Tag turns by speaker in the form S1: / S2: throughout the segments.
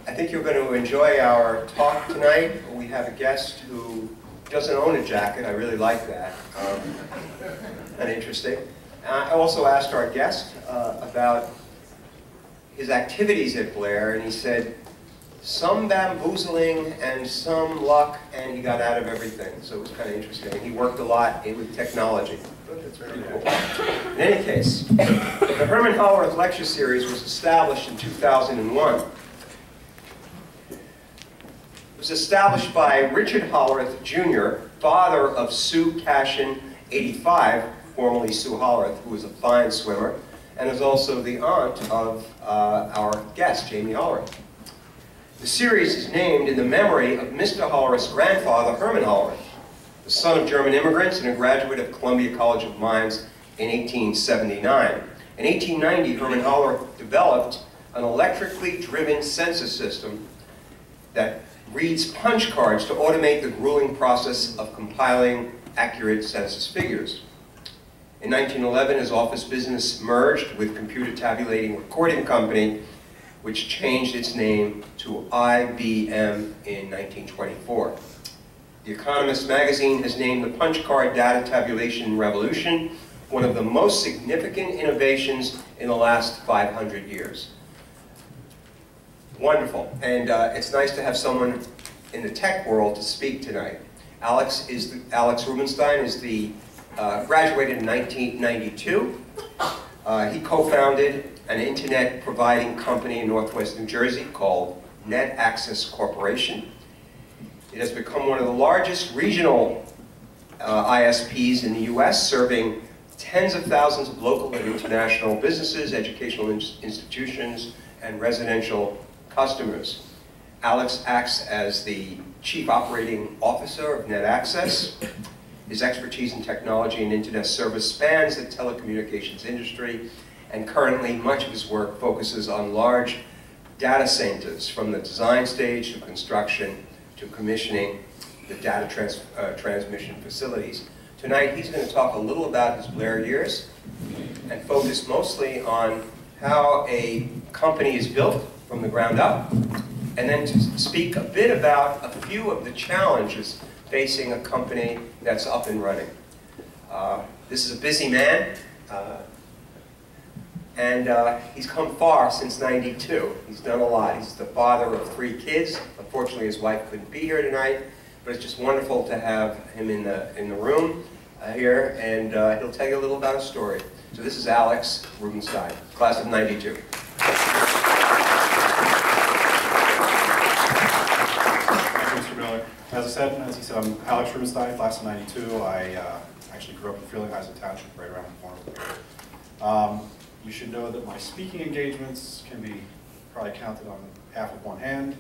S1: I think you're going to enjoy our talk tonight. We have a guest who doesn't own a jacket. I really like that. And interesting. I also asked our guest about his activities at Blair, and he said some bamboozling and some luck, and he got out of everything. So it was kind of interesting. He worked a lot with technology. That's very cool. In any case, the Herman Hollerith Lecture Series was established in 2001. It was established by Richard Hollerith Jr., father of Sue Cashin, 85, formerly Sue Hollerith, who was a fine swimmer, and is also the aunt of our guest, Jamie Hollerith. The series is named in the memory of Mr. Hollerith's grandfather, Herman Hollerith, the son of German immigrants and a graduate of Columbia College of Mines in 1879. In 1890, Herman Hollerith developed an electrically driven census system that reads punch cards to automate the grueling process of compiling accurate census figures. In 1911, his office business merged with Computing-Tabulating-Recording Co, which changed its name to IBM in 1924. The Economist magazine has named the punch card data tabulation revolution one of the most significant innovations in the last 500 years. Wonderful, and it's nice to have someone in the tech world to speak tonight. Alex Rubenstein is graduated in 1992. He co-founded an internet providing company in Northwest New Jersey called Net Access Corporation. It has become one of the largest regional ISPs in the US, serving tens of thousands of local and international businesses, educational institutions, and residential customers. Alex acts as the Chief Operating Officer of Net Access. His expertise in technology and internet service spans the telecommunications industry, and currently much of his work focuses on large data centers, from the design stage to construction to commissioning the data transmission facilities. Tonight he's going to talk a little about his Blair years and focus mostly on how a company is built from the ground up, and then to speak a bit about a few of the challenges facing a company that's up and running. This is a busy man, and he's come far since '92. He's done a lot. He's the father of 3 kids. Unfortunately, his wife couldn't be here tonight, but it's just wonderful to have him in the room here, and he'll tell you a little about his story. So this is Alex Rubenstein, class of '92.
S2: As he said, I'm Alex Rubenstein, class of '92. I actually grew up in Freeling Heights Township, right around the corner from here. You should know that my speaking engagements can be probably counted on half of one hand.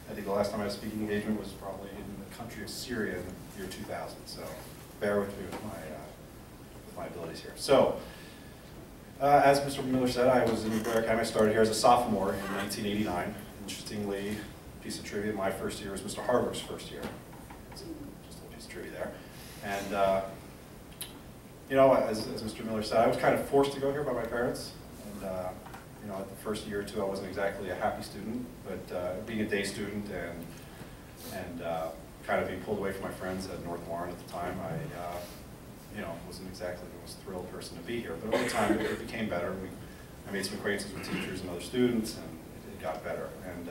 S2: I think the last time I had a speaking engagement was probably in the country of Syria in the year 2000. So bear with me with my abilities here. So, as Mr. Miller said, I was in Blair Academy. I started here as a sophomore in 1989. Interestingly, piece of trivia, my first year was Mr. Harvard's first year. So just a little piece of trivia there. And you know, as Mr. Miller said, I was kind of forced to go here by my parents. And you know, at the first year or two, I wasn't exactly a happy student, but being a day student and kind of being pulled away from my friends at North Warren at the time, I you know, wasn't exactly the most thrilled person to be here. But over time, it became better. I made some acquaintances with teachers and other students, and it got better. And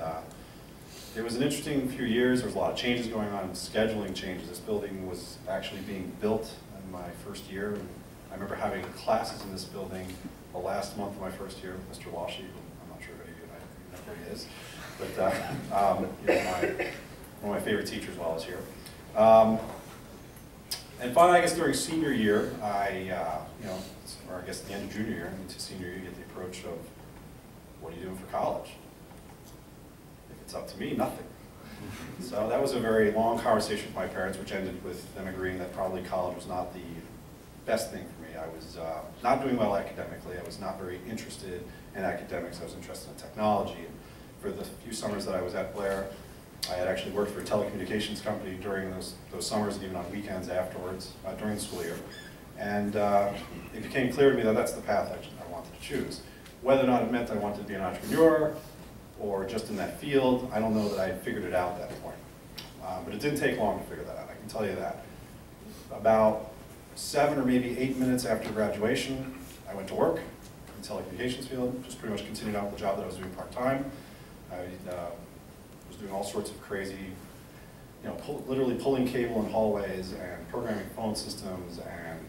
S2: it was an interesting few years. There was a lot of changes going on, scheduling changes. This building was actually being built in my first year. And I remember having classes in this building the last month of my first year with Mr. Walshy, who I'm not sure if any of you know who he is, but you know, one of my favorite teachers while I was here. And finally, I guess during senior year, you know, or I guess at the end of junior year into senior year, you get the approach of, what are you doing for college? If it's up to me, nothing. So that was a very long conversation with my parents, which ended with them agreeing that probably college was not the best thing for me. I was not doing well academically. I was not very interested in academics. I was interested in technology. And for the few summers that I was at Blair, I had actually worked for a telecommunications company during those summers and even on weekends afterwards during the school year. And it became clear to me that that's the path I wanted to choose. Whether or not it meant I wanted to be an entrepreneur or just in that field. I don't know that I figured it out at that point. But it didn't take long to figure that out, I can tell you that. About 7 or maybe 8 minutes after graduation, I went to work in the telecommunications field, just pretty much continued out with the job that I was doing part-time. I was doing all sorts of crazy, literally pulling cable in hallways and programming phone systems and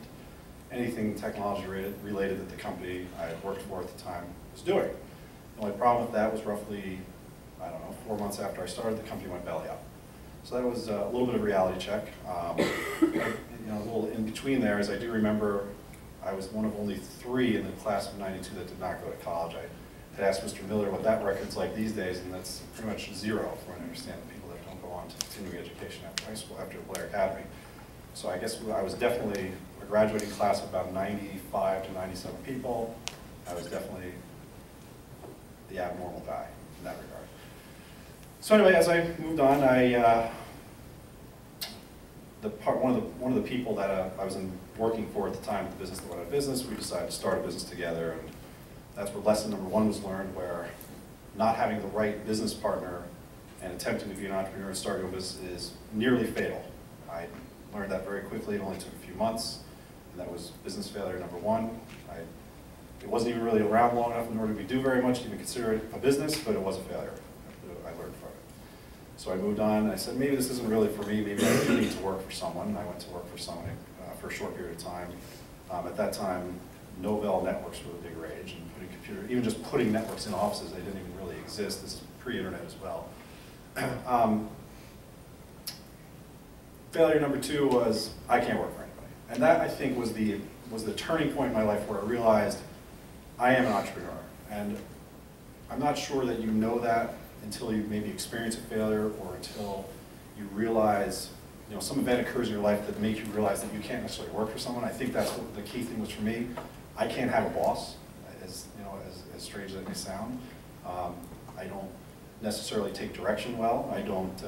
S2: anything technology related that the company I had worked for at the time was doing. The only problem with that was roughly, I don't know, 4 months after I started, the company went belly up. So that was a little bit of a reality check. A little in between there is I do remember I was one of only 3 in the class of '92 that did not go to college. I had asked Mr. Miller what that record's like these days, and that's pretty much 0 from what I understand, the people that don't go on to continuing education after high school, after Blair Academy. So I guess I was definitely a graduating class of about 95 to 97 people. I was definitely the abnormal guy in that regard. So anyway, as I moved on, one of the people that I was working for at the time, the business that went out of business, we decided to start a business together, and that's where lesson number 1 was learned, where not having the right business partner and attempting to be an entrepreneur and start your own business is nearly fatal. I learned that very quickly. It only took a few months, and that was business failure number 1. It wasn't even really around long enough, nor did we do very much to even consider it a business, but it was a failure. I learned from it. So I moved on, and I said, maybe this isn't really for me, maybe I do need to work for someone. And I went to work for someone for a short period of time. At that time, Novell networks were the big rage, and even just putting networks in offices, they didn't even really exist. This is pre-internet as well. Failure number 2 was, I can't work for anybody. And that, I think, was the turning point in my life where I realized I am an entrepreneur. And I'm not sure that you know that until you maybe experience a failure or until you realize, some event occurs in your life that makes you realize that you can't necessarily work for someone. I think that's what the key thing was for me. I can't have a boss, as strange as it may sound. I don't necessarily take direction well. I don't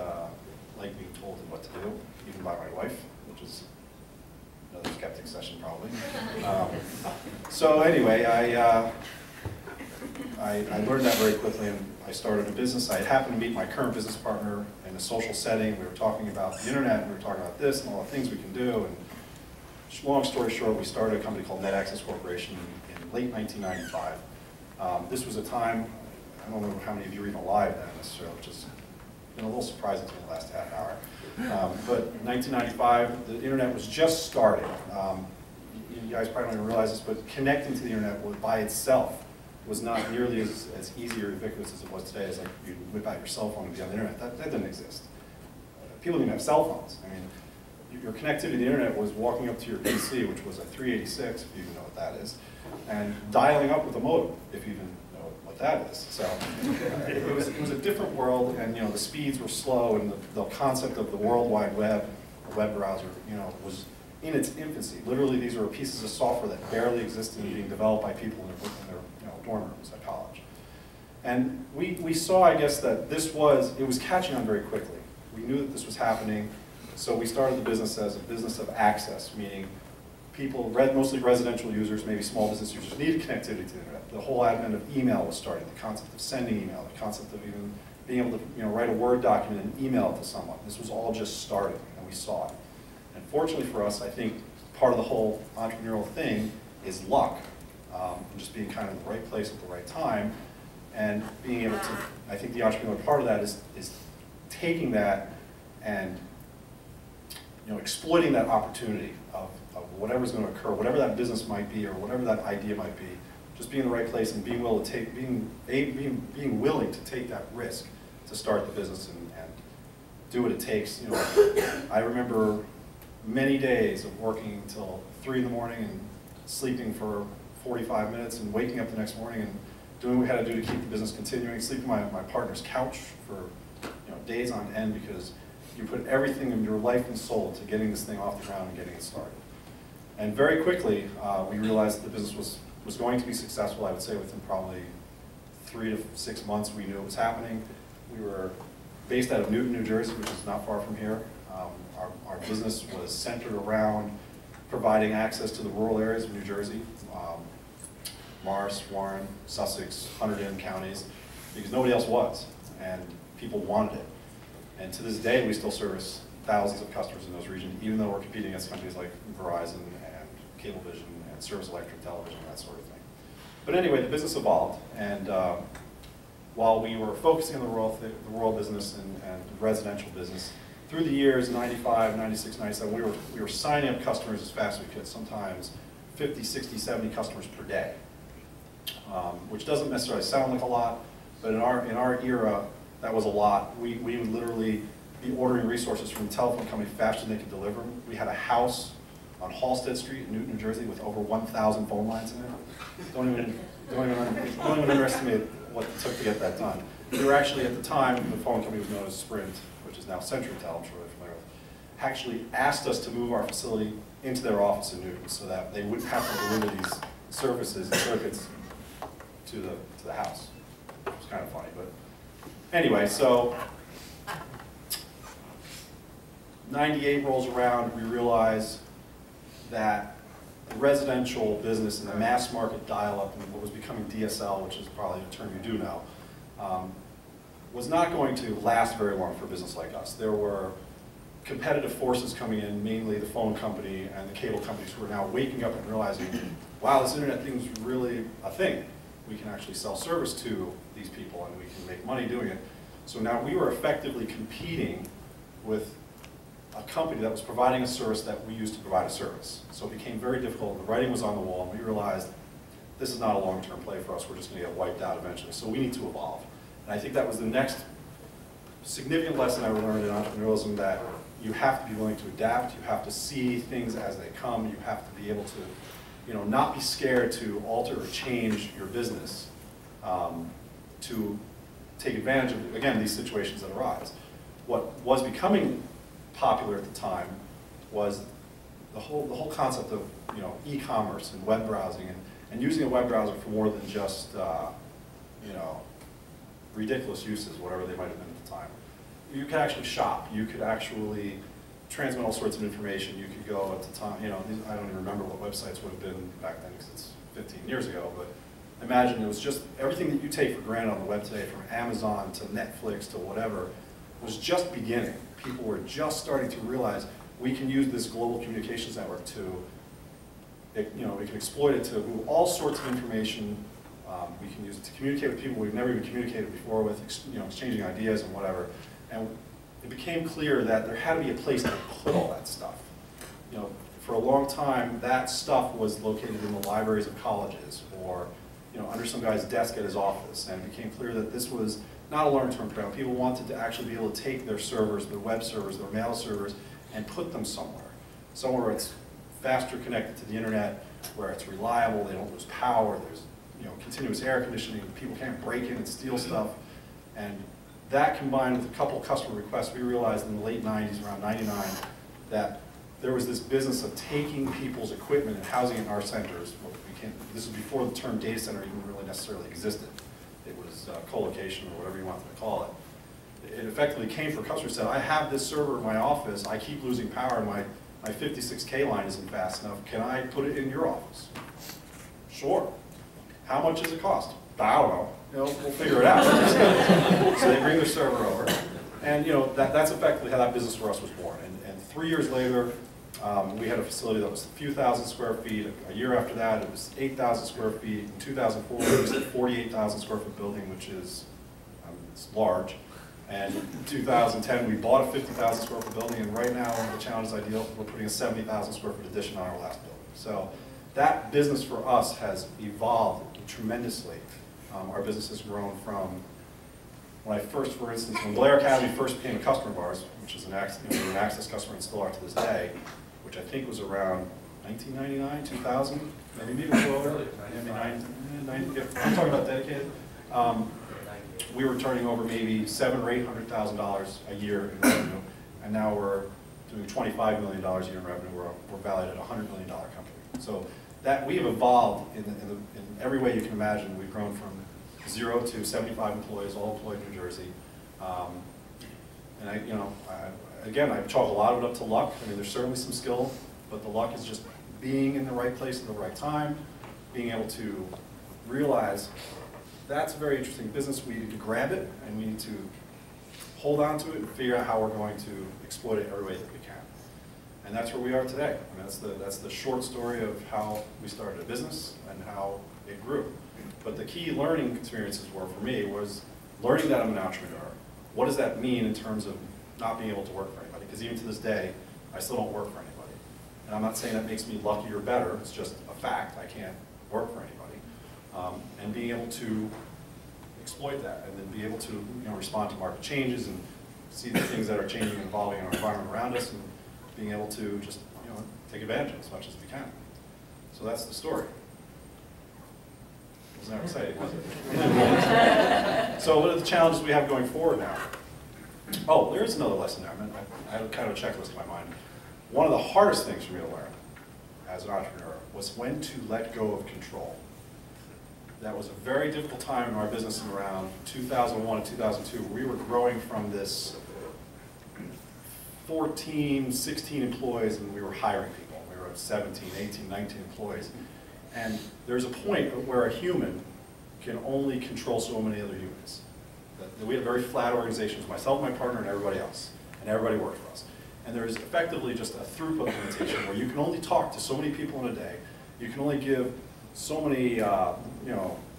S2: like being told what to do, even by my wife, which is another skeptic session probably. So anyway, I learned that very quickly, and I started a business. I happened to meet my current business partner in a social setting. We were talking about the internet, and we were talking about this and all the things we can do. And long story short, we started a company called Net Access Corporation in late 1995. This was a time, I don't know how many of you were even alive then necessarily, which has been a little surprising to me the last half hour. But 1995, the internet was just starting. You guys probably don't even realize this, but connecting to the internet by itself was not nearly as easy or ubiquitous as it was today. It's like you whip out your cell phone and be on the internet. That didn't exist. People didn't have cell phones. I mean, your connectivity to the internet was walking up to your PC, which was a 386, if you even know what that is, and dialing up with a modem, if you even know what that is. So it was a different world, and the speeds were slow, and the concept of the World Wide Web, a web browser, was in its infancy. Literally, these were pieces of software that barely existed and being developed by people in their dorm rooms at college. And we saw, I guess, that it was catching on very quickly. We knew that this was happening, so we started the business as a business of access, meaning people, mostly residential users, maybe small business users, needed connectivity to the internet. The whole advent of email was starting, the concept of sending email, the concept of even being able to write a Word document and email it to someone. This was all just starting, and we saw it. And fortunately for us, I think part of the whole entrepreneurial thing is luck. And just being kind of in the right place at the right time, and being able to, I think the entrepreneurial part of that is taking that and exploiting that opportunity of whatever's going to occur, whatever that business might be or whatever that idea might be, just being in the right place and being willing to take, being willing to take that risk to start the business and do what it takes. I remember many days of working until 3 in the morning and sleeping for 45 minutes and waking up the next morning and doing what we had to do to keep the business continuing, sleeping on my partner's couch for days on end, because you put everything in your life and soul to getting this thing off the ground and getting it started. And very quickly, we realized that the business was going to be successful. I would say within probably 3 to 6 months, we knew it was happening. We were based out of Newton, New Jersey, which is not far from here. Our business was centered around providing access to the rural areas of New Jersey, Morris, Warren, Sussex, Hunterdon counties. because nobody else was, and people wanted it. And to this day, we still service thousands of customers in those regions, even though we're competing against companies like Verizon and Cablevision and Service Electric Television, that sort of thing. But anyway, the business evolved, and while we were focusing on the rural business and residential business, through the years, 95, 96, 97, we were signing up customers as fast as we could, sometimes 50, 60, 70 customers per day, which doesn't necessarily sound like a lot, but in our era, that was a lot. We would literally be ordering resources from the telephone company faster than they could deliver them. We had a house on Halsted Street in Newton, New Jersey with over 1,000 phone lines in it. Don't even underestimate what it took to get that done. We were actually, at the time, the phone company was known as Sprint, which is now CenturyTel, I'm sure you're familiar with, actually asked us to move our facility into their office in Newton so that they wouldn't have to deliver these services and circuits to the house. It was kind of funny, but anyway, so 98 rolls around, we realize that the residential business and the mass market dial-up and what was becoming DSL, which is probably a term you do know, was not going to last very long for a business like us. There were competitive forces coming in, mainly the phone company and the cable companies, who are now waking up and realizing, wow, this internet thing is really a thing. We can actually sell service to these people and we can make money doing it. So now we were effectively competing with a company that was providing a service that we used to provide a service. So it became very difficult. The writing was on the wall, and we realized this is not a long-term play for us. We're just going to get wiped out eventually. So we need to evolve. And I think that was the next significant lesson I learned in entrepreneurialism, that you have to be willing to adapt. You have to see things as they come. You have to be able to, not be scared to alter or change your business to take advantage of, again, these situations that arise. What was becoming popular at the time was the whole concept of e-commerce and web browsing and using a web browser for more than just ridiculous uses, whatever they might have been at the time. You could actually shop. You could actually transmit all sorts of information. You could go at the time, I don't even remember what websites would have been back then because it's 15 years ago, but imagine it was just everything that you take for granted on the web today, from Amazon to Netflix to whatever, was just beginning. People were just starting to realize we can use this global communications network to, we can exploit it to move all sorts of information. We can use it to communicate with people we've never even communicated before with, exchanging ideas and whatever. And it became clear that there had to be a place to put all that stuff. For a long time, that stuff was located in the libraries of colleges or, under some guy's desk at his office. And it became clear that this was not a long-term program. People wanted to actually be able to take their servers, their web servers, their mail servers, and put them somewhere. Somewhere where it's faster connected to the internet, where it's reliable, they don't lose power, there's continuous air conditioning, people can't break in and steal stuff. And that, combined with a couple of customer requests, we realized in the late 90s, around 99, that there was this business of taking people's equipment and housing it in our centers. This was before the term data center even really necessarily existed. It was co-location or whatever you wanted to call it. It effectively came for customers who said, I have this server in my office, I keep losing power, and my 56K line isn't fast enough, can I put it in your office? Sure. How much does it cost? I don't know. We'll figure it out. So they bring their server over, and that's effectively how that business for us was born. And 3 years later, we had a facility that was a few thousand square feet. A year after that, it was 8,000 square feet. In 2004, it was a 48,000 square foot building, which is it's large. And in 2010, we bought a 50,000 square foot building, and right now, the challenge is ideal. We're putting a 70,000 square foot addition on our last building. So that business for us has evolved tremendously. Our business has grown from when I first, for instance, when Blair Academy first became a customer of ours, which is an access customer and still are to this day, which I think was around 1999, 2000, maybe even earlier. I'm talking about dedicated. We were turning over maybe $700,000 or $800,000 a year in revenue, and now we're doing $25 million a year in revenue. We're valued at a $100 million company. So that we have evolved in every way you can imagine. We've grown from 0 to 75 employees, all employed in New Jersey. And I chalk a lot of it up to luck. I mean, there's certainly some skill, but the luck is just being in the right place at the right time, being able to realize that's a very interesting business. We need to grab it, and we need to hold on to it and figure out how we're going to exploit it every way that we can. And that's where we are today. I mean, that's the short story of how we started a business and how it grew. But the key learning experiences were, for me, was learning that I'm an entrepreneur. What does that mean in terms of not being able to work for anybody? Because even to this day, I still don't work for anybody. And I'm not saying that makes me lucky or better. It's just a fact. I can't work for anybody. And being able to exploit that, and then be able to respond to market changes and see the things that are changing and evolving in our environment around us, and being able to just take advantage of it as much as we can. So that's the story. Wasn't that exciting, was it? So what are the challenges we have going forward now? Oh, there's another lesson there. I had kind of a checklist in my mind. One of the hardest things for me to learn as an entrepreneur was when to let go of control. That was a very difficult time in our business in around 2001 and 2002. We were growing from this 14, 16 employees, and we were hiring people. We were at 17, 18, 19 employees. And there's a point where a human can only control so many other humans. We had a very flat organization. It was myself, my partner, and everybody else. And everybody worked for us. And there's effectively just a throughput limitation where you can only talk to so many people in a day. You can only give so many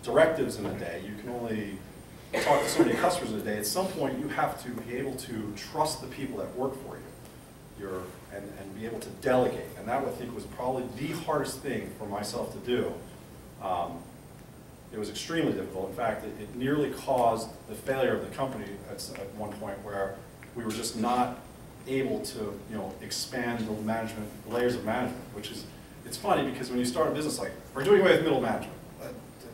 S2: directives in a day. You can only talk to so many customers in a day. At some point, you have to be able to trust the people that work for you, and be able to delegate. And that, I think, was probably the hardest thing for myself to do. It was extremely difficult. In fact, it nearly caused the failure of the company at one point, where we were just not able to expand the management, layers of management, which is, it's funny because when you start a business, like, we're doing away with middle management.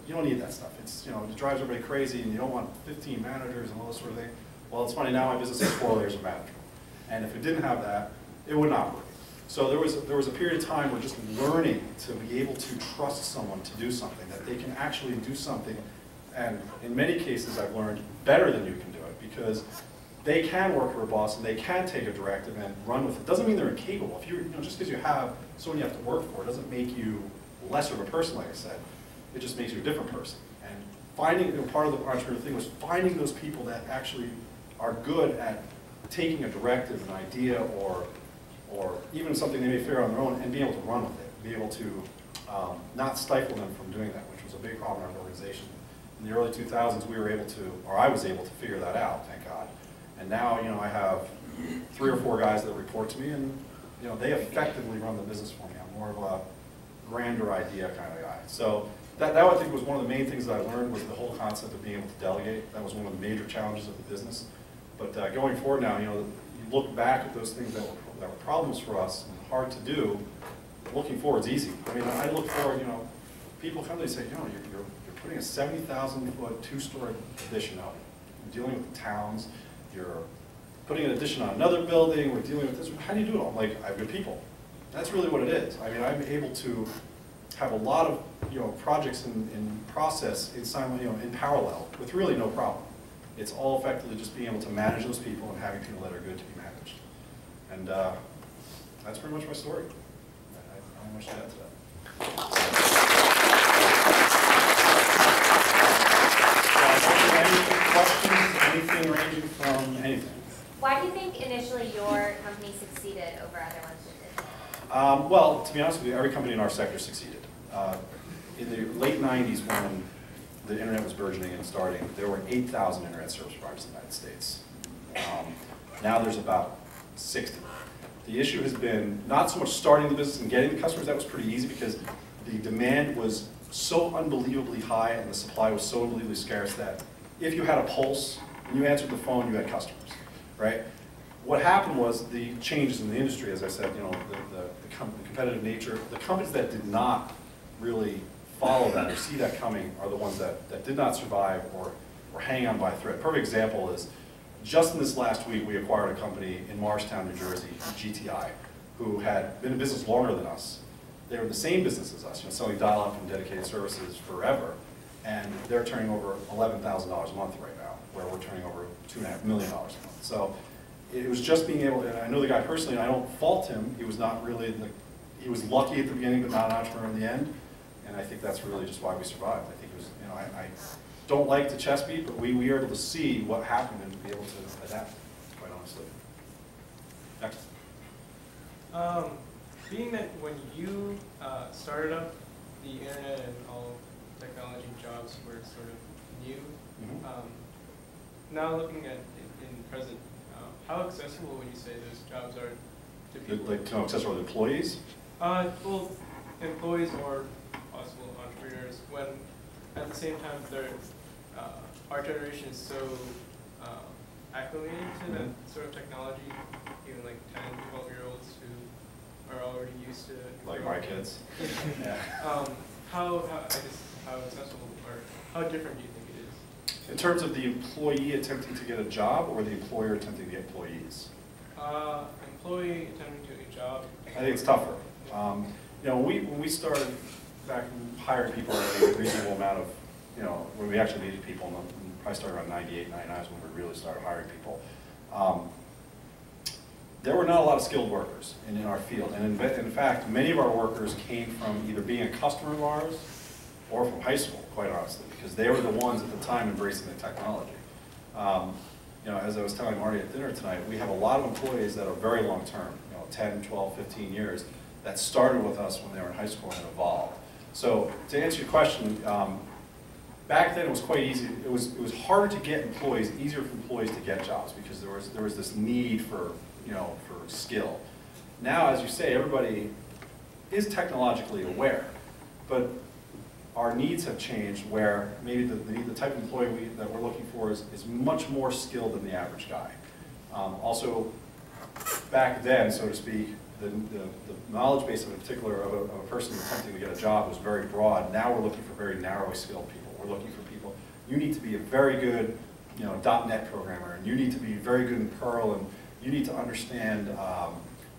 S2: You don't need that stuff. It's, it drives everybody crazy, and you don't want 15 managers and all this sort of thing. Well, it's funny, now my business has 4 layers of management. And if it didn't have that, it would not work. So there was a period of time where just learning to be able to trust someone to do something, that they can actually do something, and in many cases I've learned better than you can do it, because they can work for a boss and they can take a directive and run with it. Doesn't mean they're incapable. If you just because you have someone you have to work for doesn't make you lesser of a person, like I said. It just makes you a different person. And finding, part of the entrepreneurial thing was finding those people that actually are good at taking a directive, an idea, or even something they may figure out on their own, and being able to run with it, be able to not stifle them from doing that, which was a big problem in our organization. In the early 2000s, we were able to, or I was able to figure that out, thank God. And now, I have 3 or 4 guys that report to me, and they effectively run the business for me. I'm more of a grander idea kind of guy. So that I think was one of the main things that I learned, was the whole concept of being able to delegate. That was one of the major challenges of the business. But going forward now, you look back at those things that were problems for us and hard to do. Looking forward is easy. I mean, I look forward. People come to me and say, you're putting a 70,000-foot 2-story addition up. You're dealing with the towns. You're putting an addition on another building. We're dealing with this. How do you do it all? I'm like, I have good people. That's really what it is. I mean, I'm able to have a lot of projects in process in parallel with really no problem. It's all effectively just being able to manage those people and having people that are good to be managed. And that's pretty much my story. I don't much to add to that. Any questions? Anything ranging from anything?
S3: Why do you think initially your company succeeded over other ones that did?
S2: Well, to be honest with you, every company in our sector succeeded. In the late 90s, when the internet was burgeoning and starting, there were 8,000 internet service providers in the United States. Now there's about 60. The issue has been not so much starting the business and getting the customers. That was pretty easy because the demand was so unbelievably high and the supply was so unbelievably scarce that if you had a pulse and you answered the phone, you had customers, right? What happened was the changes in the industry, as I said, the competitive nature. The companies that did not really follow that or see that coming are the ones that did not survive or hang on by a thread. Perfect example is, just in this last week, we acquired a company in Morristown, New Jersey, GTI, who had been in business longer than us. They were the same business as us, selling dial-up and dedicated services forever, and they're turning over $11,000 a month right now, where we're turning over $2.5 million a month. So it was just being able, and I know the guy personally, and I don't fault him. He was not really, he was lucky at the beginning, but not an entrepreneur in the end. And I think that's really just why we survived. I think it was, I don't like the chess beat, but we were able to see what happened and be able to adapt, quite honestly. Next.
S4: Being that when you started up, the internet and all technology jobs were sort of new, now looking at it in present, how accessible would you say those jobs are to people?
S2: Like how accessible to employees?
S4: Well, employees or possible entrepreneurs, when at the same time our generation is so acclimated to that sort of technology, even like 10, 12-year-olds who are already used to it.
S2: Like my kids. Yeah.
S4: How accessible or how different do you think it is?
S2: In terms of the employee attempting to get a job or the employer attempting to get employees?
S4: Employee attempting to get a job.
S2: I think it's tougher. You know, when we started back hiring people at a reasonable amount of, you know, when we actually needed people, and we probably started around 98, 99 is when we really started hiring people. There were not a lot of skilled workers in our field. And in fact, many of our workers came from either being a customer of ours or from high school, quite honestly, because they were the ones at the time embracing the technology. You know, as I was telling Marty at dinner tonight, we have a lot of employees that are very long-term, you know, 10, 12, 15 years, that started with us when they were in high school and evolved. So to answer your question, back then it was quite easy. It was harder to get employees, easier for employees to get jobs because there was this need for, you know, for skill. Now, as you say, everybody is technologically aware, but our needs have changed where maybe the type of employee that we're looking for is much more skilled than the average guy. Also, back then, so to speak, the knowledge base of a person attempting to get a job was very broad. Now we're looking for very narrowly skilled people. We're looking for people, you need to be a very good, you know, .NET programmer, and you need to be very good in Perl, and you need to understand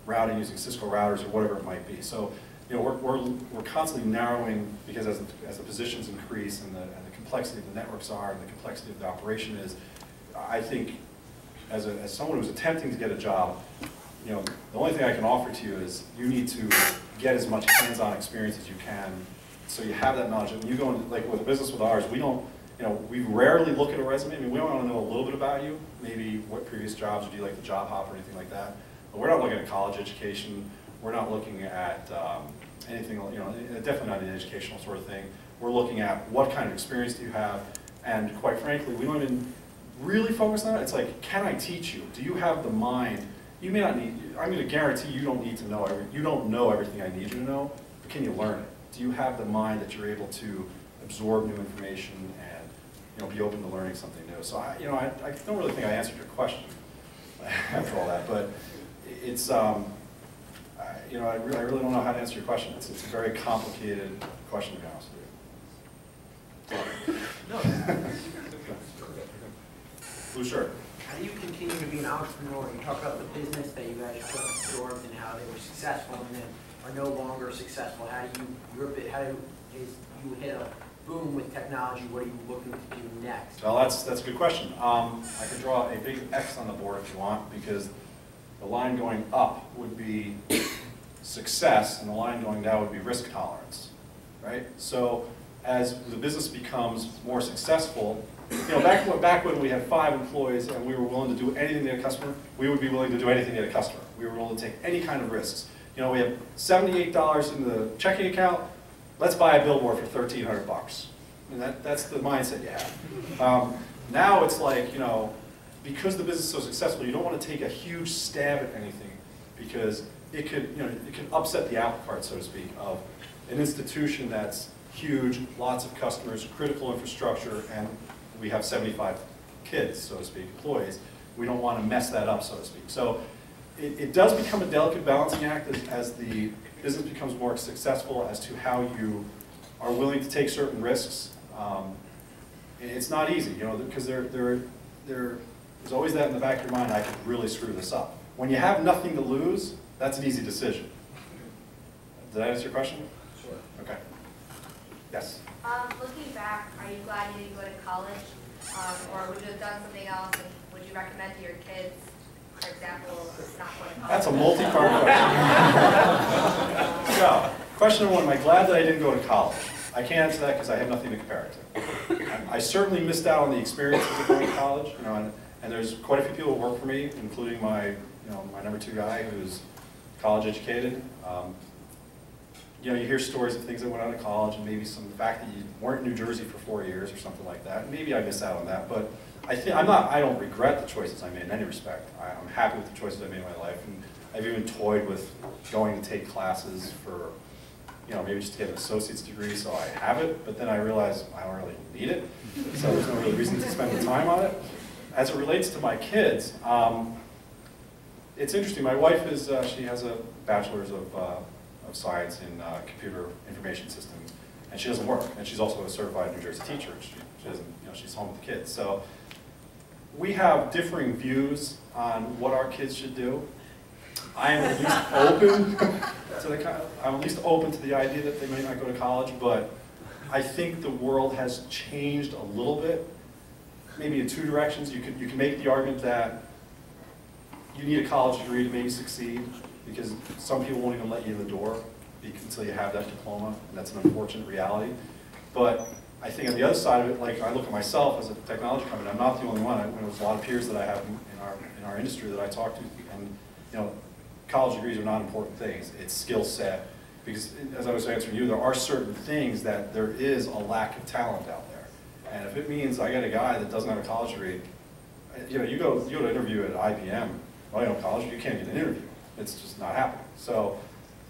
S2: routing using Cisco routers or whatever it might be. So, you know, we're constantly narrowing because as the positions increase and the complexity of the networks are and the complexity of the operation is, I think as someone who's attempting to get a job, you know, the only thing I can offer to you is you need to get as much hands-on experience as you can so you have that knowledge. And you go into, like with a business with ours, we don't, you know, we rarely look at a resume. I mean, we want to know a little bit about you, maybe what previous jobs, or do you like the job hop or anything like that. But we're not looking at college education. We're not looking at anything, you know, definitely not an educational sort of thing. We're looking at what kind of experience do you have, and quite frankly, we don't even really focus on it. It's like, can I teach you? Do you have the mind? You may not need, I'm going to guarantee you don't need to know, you don't know everything I need you to know, but can you learn it? Do you have the mind that you're able to absorb new information and, you know, be open to learning something new? So I don't really think I answered your question after all that, but it's, you know, I really don't know how to answer your question. It's a very complicated question, to be honest with you.
S5: No.
S2: Blue shirt.
S5: How do you continue to be an entrepreneur? You talk about the business that you guys absorbed and how they were successful and then are no longer successful. How do you hit a boom with technology? What are you looking to do next?
S2: Well, that's a good question. I can draw a big X on the board if you want, because the line going up would be success, and the line going down would be risk tolerance, right? So as the business becomes more successful, you know, back when we had 5 employees and we were willing to do anything to get a customer, we would be willing to do anything to get a customer. We were willing to take any kind of risks. You know, we have $78 in the checking account. Let's buy a billboard for $1,300. And that's the mindset you have. Now it's like, you know, because the business is so successful, you don't want to take a huge stab at anything because it could, you know, it could upset the apple cart, so to speak, of an institution that's huge, lots of customers, critical infrastructure, and we have 75 kids, so to speak, employees. We don't want to mess that up, so to speak. So it does become a delicate balancing act as the business becomes more successful as to how you are willing to take certain risks. It's not easy, you know, because there's always that in the back of your mind, I could really screw this up. When you have nothing to lose, that's an easy decision. Did that answer your question?
S5: Sure.
S2: Okay. Yes?
S3: Looking back, are you glad you didn't go to college? Or would you have done something else? And would you recommend to your kids, for example, not going to college?
S2: That's a multi-part question. So, question number 1, am I glad that I didn't go to college? I can't answer that because I have nothing to compare it to. I certainly missed out on the experiences of going to college, you know, and there's quite a few people who work for me, including my, my number 2 guy who's college educated. You know, you hear stories of things that went out of college, and maybe some fact that you weren't in New Jersey for 4 years or something like that. Maybe I missed out on that, but I don't regret the choices I made in any respect. I'm happy with the choices I made in my life, and I've even toyed with going to take classes for, you know, maybe just to get an associate's degree so I have it, but then I realized I don't really need it, so there's no real reason to spend the time on it. As it relates to my kids, it's interesting. My wife is, she has a bachelor's of science in computer information systems, and she doesn't work, and she's also a certified New Jersey teacher. She doesn't, you know, she's home with the kids. So we have differing views on what our kids should do. I am at least open to the idea that they may not go to college, but I think the world has changed a little bit, maybe in 2 directions. You can make the argument that you need a college degree to maybe succeed, because some people won't even let you in the door until you have that diploma, and that's an unfortunate reality. But I think on the other side of it, like I look at myself as a technology company, I'm not the only one. There's a lot of peers that I have in our industry that I talk to, and you know, college degrees are not important things. It's skill set, because as I was answering you, there are certain things that there is a lack of talent out there. And if it means I get a guy that doesn't have a college degree, you know, you go to interview at IBM, well, you know, college, you can't get an interview. It's just not happening. So,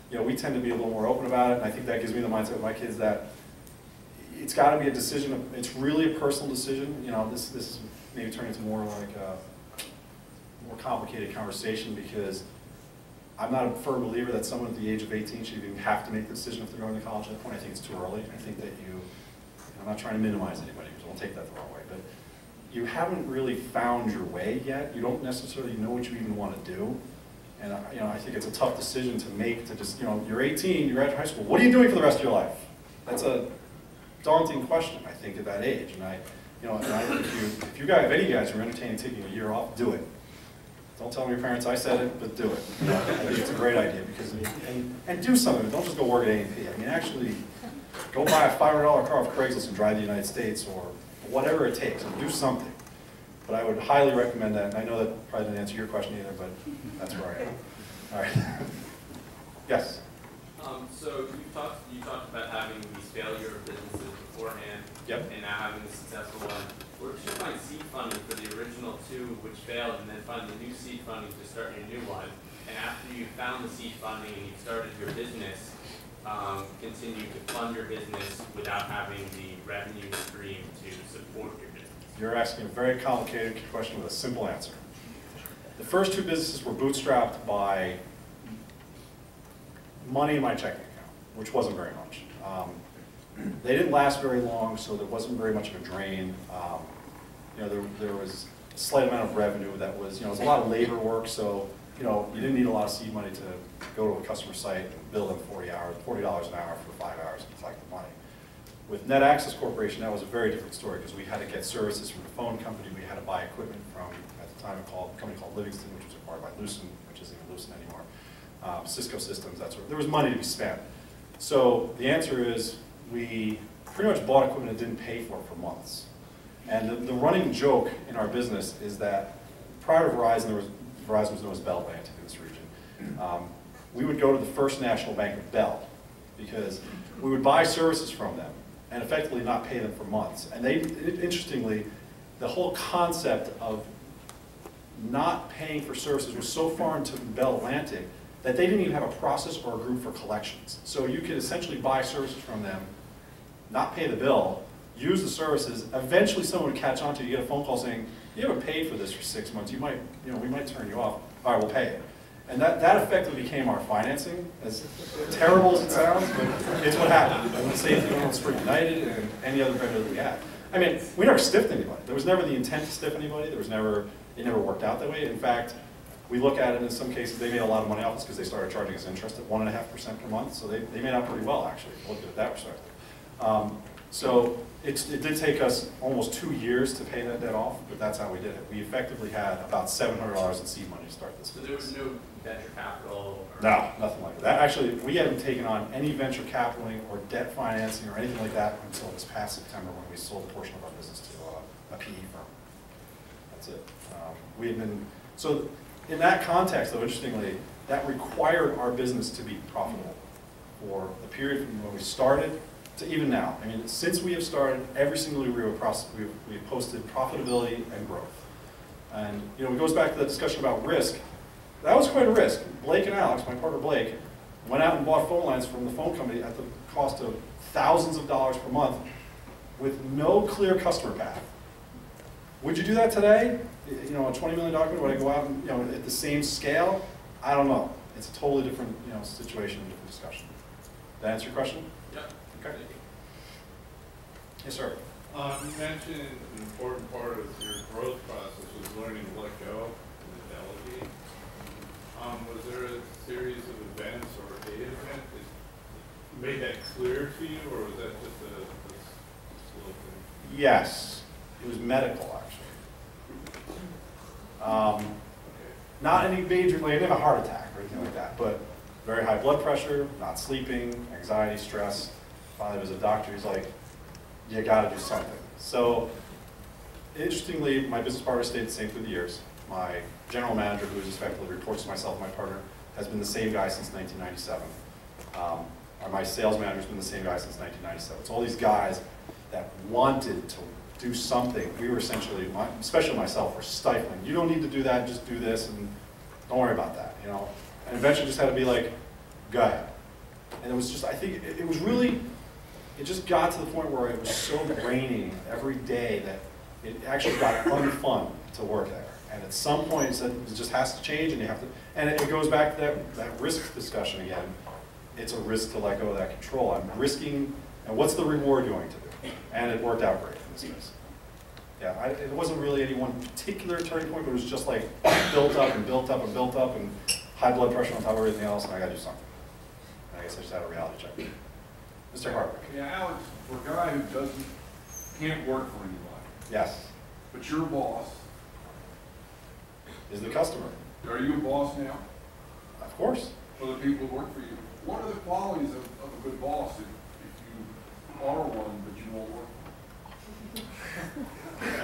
S2: you know, we tend to be a little more open about it, and I think that gives me the mindset with my kids that it's got to be a decision. It's really a personal decision. You know, this is maybe turning into more like a more complicated conversation, because I'm not a firm believer that someone at the age of 18 should even have to make the decision if they're going to college at that point. I think it's too early. I think that I'm not trying to minimize anybody, because don't take that the wrong way, but you haven't really found your way yet. You don't necessarily know what you even want to do. And you know, I think it's a tough decision to make, to just, you know, you're 18, you graduate high school, what are you doing for the rest of your life? That's a daunting question, I think, at that age. And if any guys are entertaining taking a year off, do it. Don't tell your parents I said it, but do it. You know, I think it's a great idea, because and do something. Don't just go work at A&P. I mean, actually, go buy a $500 car off Craigslist and drive the United States, or whatever it takes, and do something. But I would highly recommend that, and I know that probably didn't answer your question either, but that's where I am. All right. Yes?
S6: So you talked about having these failure businesses beforehand,
S2: yep,
S6: and now having the successful one. Where did you find seed funding for the original 2 which failed, and then find the new seed funding to start your new one? And after you found the seed funding and you started your business, continue to fund your business without having the revenue stream to support your business?
S2: You're asking a very complicated question with a simple answer. The first 2 businesses were bootstrapped by money in my checking account, which wasn't very much. They didn't last very long, so there wasn't very much of a drain. You know, there was a slight amount of revenue that was, you know, it was a lot of labor work, so, you know, you didn't need a lot of seed money to go to a customer site and bill them $40 an hour for 5 hours and collect the money. With Net Access Corporation, that was a very different story, because we had to get services from the phone company. We had to buy equipment from, at the time, a company called Livingston, which was acquired by Lucent, which isn't even Lucent anymore. Cisco Systems, that sort of. There was money to be spent. So the answer is, we pretty much bought equipment that didn't pay for months. And the running joke in our business is that prior to Verizon, Verizon was known as Bell Bank in this region. We would go to the First National Bank of Bell, because we would buy services from them and effectively not pay them for months. And interestingly, the whole concept of not paying for services was so far into Bell Atlantic that they didn't even have a process or a group for collections. So you could essentially buy services from them, not pay the bill, use the services. Eventually someone would catch on to you, get a phone call saying, you haven't paid for this for 6 months, we might turn you off. All right, we'll pay it. And that effectively became our financing, as terrible as it sounds, but it's what happened. And the same thing with Spring United and any other vendor that we had. I mean, we never stiffed anybody. There was never the intent to stiff anybody. It never worked out that way. In fact, we look at it in some cases, they made a lot of money off us because they started charging us interest at 1.5% per month. So they made out pretty well, actually, if you look at it that perspective. So it did take us almost 2 years to pay that debt off, but that's how we did it. We effectively had about $700 in seed money to start this
S6: So
S2: business.
S6: there was no venture capital? Or
S2: No, nothing like that. Actually, we hadn't taken on any venture capitaling or debt financing or anything like that until this past September when we sold a portion of our business to a PE firm. That's it. We had been, so in that context, though, interestingly, that required our business to be profitable for the period from when we started to even now. I mean, since we have started, every single year we've posted profitability and growth. And you know, it goes back to the discussion about risk. That was quite a risk. Blake and Alex, my partner Blake, went out and bought phone lines from the phone company at the cost of thousands of dollars per month with no clear customer path. Would you do that today? You know, a $20 million company, would I go out and, you know, at the same scale? I don't know. It's a totally different, you know, situation, different discussion. Did that answer your question?
S6: Yep.
S2: Okay. Yes, sir.
S7: You mentioned an important part of your growth process was learning to let go and to delegate. Was there a series of events or a data event that made that clear to you, or was that just a slow thing?
S2: Yes. It was medical, actually. Not any major, like I didn't have a heart attack or anything like that, but very high blood pressure, not sleeping, anxiety, stress. Finally, there was a doctor who's like, you gotta do something. So, interestingly, my business partner stayed the same through the years. My general manager, who is effectively reports to myself and my partner, has been the same guy since 1997. My sales manager's been the same guy since 1997. So all these guys that wanted to do something, we were essentially, especially myself, were stifling. You don't need to do that, just do this, and don't worry about that, you know. And eventually just had to be like, go ahead. And it was just, I think it was really, it just got to the point where it was so draining every day that it actually got unfun to work there. And at some point it said it just has to change, and you have to, and it goes back to that risk discussion again. It's a risk to let go of that control. I'm risking, and what's the reward going to do? And it worked out great in this case. Yeah, it wasn't really any one particular turning point, but it was just like built up and built up and built up, and high blood pressure on top of everything else, and I gotta do something. And I guess I just had a reality check. Mr. Hardwick.
S8: Yeah, Alex, for a guy who can't work for anybody,
S2: Yes.
S8: but your boss,
S2: Is the customer.
S8: are you a boss now
S2: Of course.
S8: for the people who work for you? What are the qualities of a good boss if you are one, but you won't work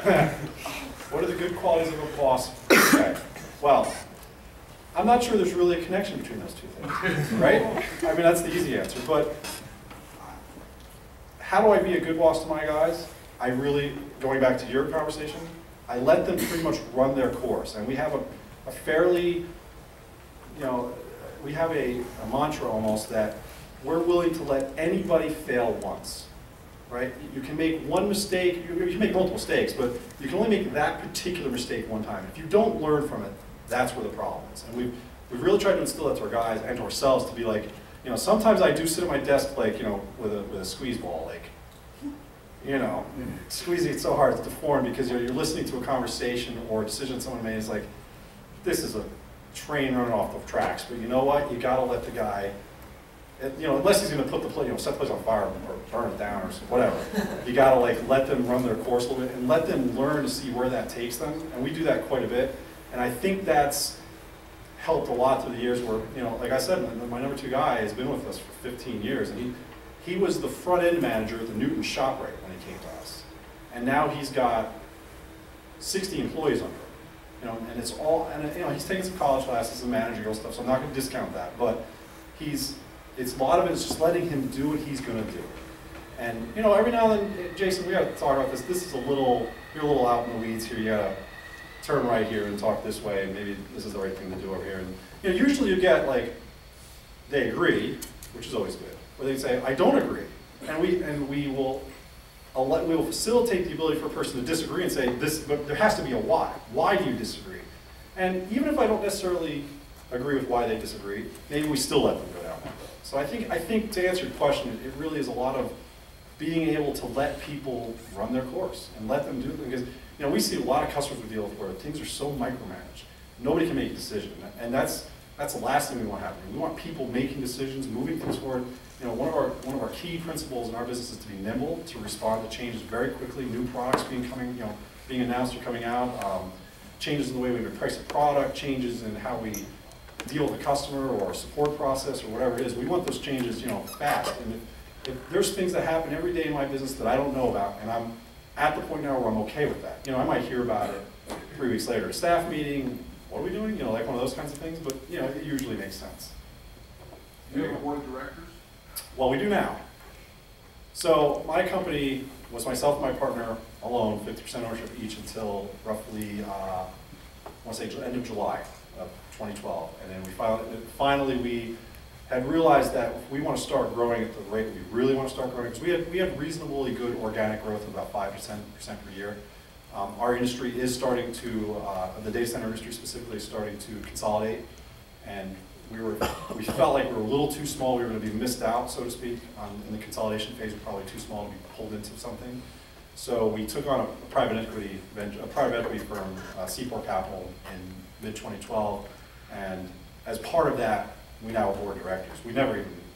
S8: for them?
S2: What are the good qualities of a boss? Okay. Well, I'm not sure there's really a connection between those two things, right? I mean, that's the easy answer, but how do I be a good boss to my guys? I really, going back to your conversation, I let them pretty much run their course, and we have a fairly, you know, we have a mantra almost that we're willing to let anybody fail once, right? You can make one mistake, you can make multiple mistakes, but you can only make that particular mistake one time. If you don't learn from it, that's where the problem is. And we've really tried to instill that to our guys and to ourselves to be like, you know, sometimes I do sit at my desk like, you know, with a squeeze ball, like, you know, squeezing it so hard it's deformed because you're listening to a conversation or a decision someone made. It's like, this is a train running off the tracks, but you know what? You gotta let the guy, you know, unless he's gonna put the place, you know, set the place on fire or burn it down or whatever. You gotta like let them run their course a little bit and let them learn to see where that takes them. And we do that quite a bit. And I think that's helped a lot through the years where, you know, like I said, my number 2 guy has been with us for 15 years, and he was the front end manager at the Newton ShopRite when he came to us. And now he's got 60 employees under him. You know, and it's all, and you know, he's taking some college classes and managerial stuff, so I'm not going to discount that. But it's a lot of it is just letting him do what he's going to do. And you know, every now and then, Jason, we got to talk about this. This is a little, you're a little out in the weeds here. You got to turn right here and talk this way. Maybe this is the right thing to do over here. And you know, usually you get like they agree, which is always good, or they say I don't agree, and we will facilitate the ability for a person to disagree and say this, but there has to be a why. Why do you disagree? And even if I don't necessarily agree with why they disagree, maybe we still let them go down that road. So I think to answer your question, it really is a lot of being able to let people run their course and let them do it, because you know we see a lot of customers we deal with where things are so micromanaged, nobody can make a decision, and that's That's the last thing we want happening. We want people making decisions, moving things forward. You know, one of our key principles in our business is to be nimble, to respond to changes very quickly. New products being announced or coming out, changes in the way we price a product, changes in how we deal with the customer or support process or whatever it is. We want those changes, fast. And if there's things that happen every day in my business that I don't know about, and I'm at the point now where I'm okay with that. I might hear about it 3 weeks later, staff meeting. What are we doing? Like one of those kinds of things. But it usually makes sense.
S8: Do you have a board of directors?
S2: Well, we do now. So my company was myself and my partner alone, 50% ownership each until roughly, I want to say end of July of 2012. And then finally we had realized that if we want to start growing at the rate we really want to start growing, because we have reasonably good organic growth of about 5% per year. Our industry is starting to, the data center industry specifically, is starting to consolidate, and we felt like we were a little too small. We were going to be missed out, so to speak, in the consolidation phase. We're probably too small to be pulled into something. So we took on a private equity firm, C4 Capital, in mid-2012, and as part of that, we now have board of directors. I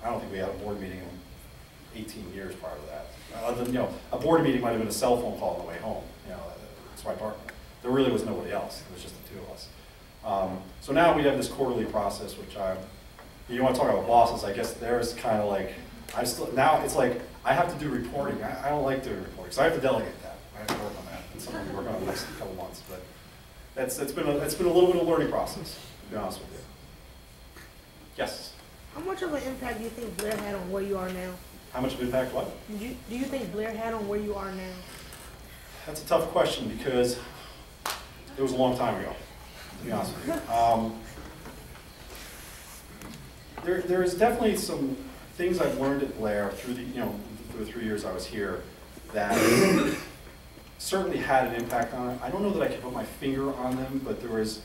S2: don't think we had a board meeting in 18 years prior to that. Other than, a board meeting might have been a cell phone call on the way home. That's my partner. There really was nobody else. It was just the two of us. So now we have this quarterly process, which you want to talk about bosses, I guess there's kind of like, now it's like, I have to do reporting. I don't like doing reporting, so I have to delegate that. I have to work on that. It's something we work on in the next couple months, but it's been a little bit of a learning process, to be honest with you. Yes?
S9: How much of an impact do you think Blair had on where you are now?
S2: How much of an impact what?
S9: Do you think Blair had on where you are now?
S2: That's a tough question because it was a long time ago, to be honest with you. There is definitely some things I've learned at Blair through the 3 years I was here that certainly had an impact on it. I don't know that I can put my finger on them, but there was,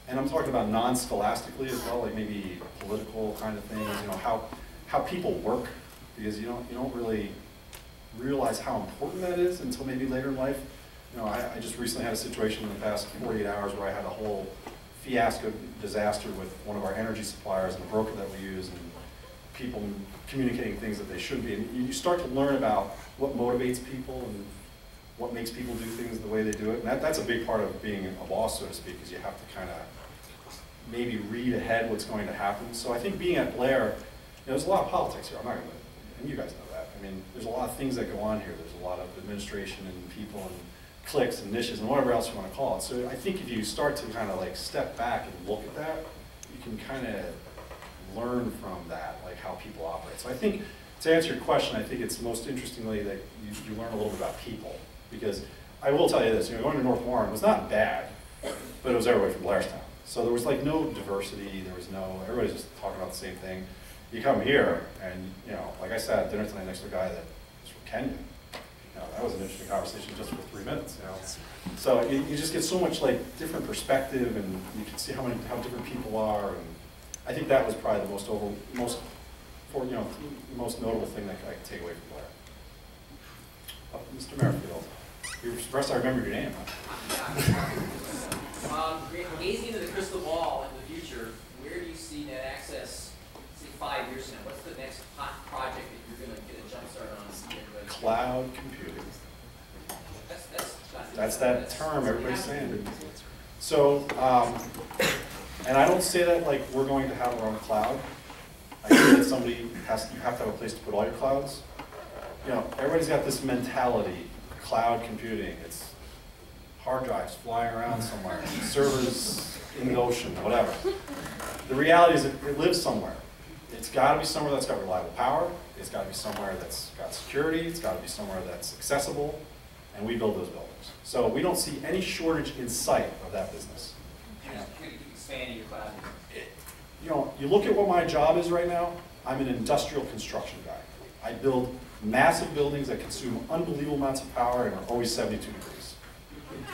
S2: and I'm talking about non-scholastically as well, like maybe political kind of things, how people work, because you don't really realize how important that is until maybe later in life. I just recently had a situation in the past 48 hours where I had a whole fiasco disaster with one of our energy suppliers and a broker that we use, and people communicating things that they shouldn't be. And you start to learn about what motivates people and what makes people do things the way they do it. And that's a big part of being a boss, so to speak, is you have to kind of maybe read ahead what's going to happen. So I think being at Blair, there's a lot of politics here. I'm not going to, and you guys know that. I mean, there's a lot of things that go on here. There's a lot of administration and people and cliques and niches and whatever else you want to call it. So I think if you start to kind of like step back and look at that, you can kind of learn from that, like how people operate. So I think, to answer your question, I think it's most interestingly that you learn a little bit about people. Because I will tell you this, going to North Warren was not bad, but it was everybody from Blairstown. So there was like no diversity, everybody's just talking about the same thing. You come here and, like I sat at dinner tonight next to a guy that was from Kenya. That was an interesting conversation just for 3 minutes, So you just get so much like different perspective, and you can see how different people are, and I think that was probably the most notable thing that I could take away from Blair. Mr. Merrifield, you were surprised I remembered your name, huh?
S10: Gazing into the crystal ball in the future, where do you see net access, say 5 years from now? What's the next hot project that you're going to get a jump start on?
S2: Cloud computing. That's that term everybody's saying. So, and I don't say that like we're going to have our own cloud. I say that you have to have a place to put all your clouds. Everybody's got this mentality, cloud computing. It's hard drives flying around somewhere, servers in the ocean, whatever. The reality is it lives somewhere. It's got to be somewhere that's got reliable power. It's got to be somewhere that's got security. It's got to be somewhere that's accessible. And we build those buildings. So we don't see any shortage in sight of that business.
S10: You're going to keep expanding your cloud.
S2: You look at what my job is right now, I'm an industrial construction guy. I build massive buildings that consume unbelievable amounts of power and are always 72 degrees.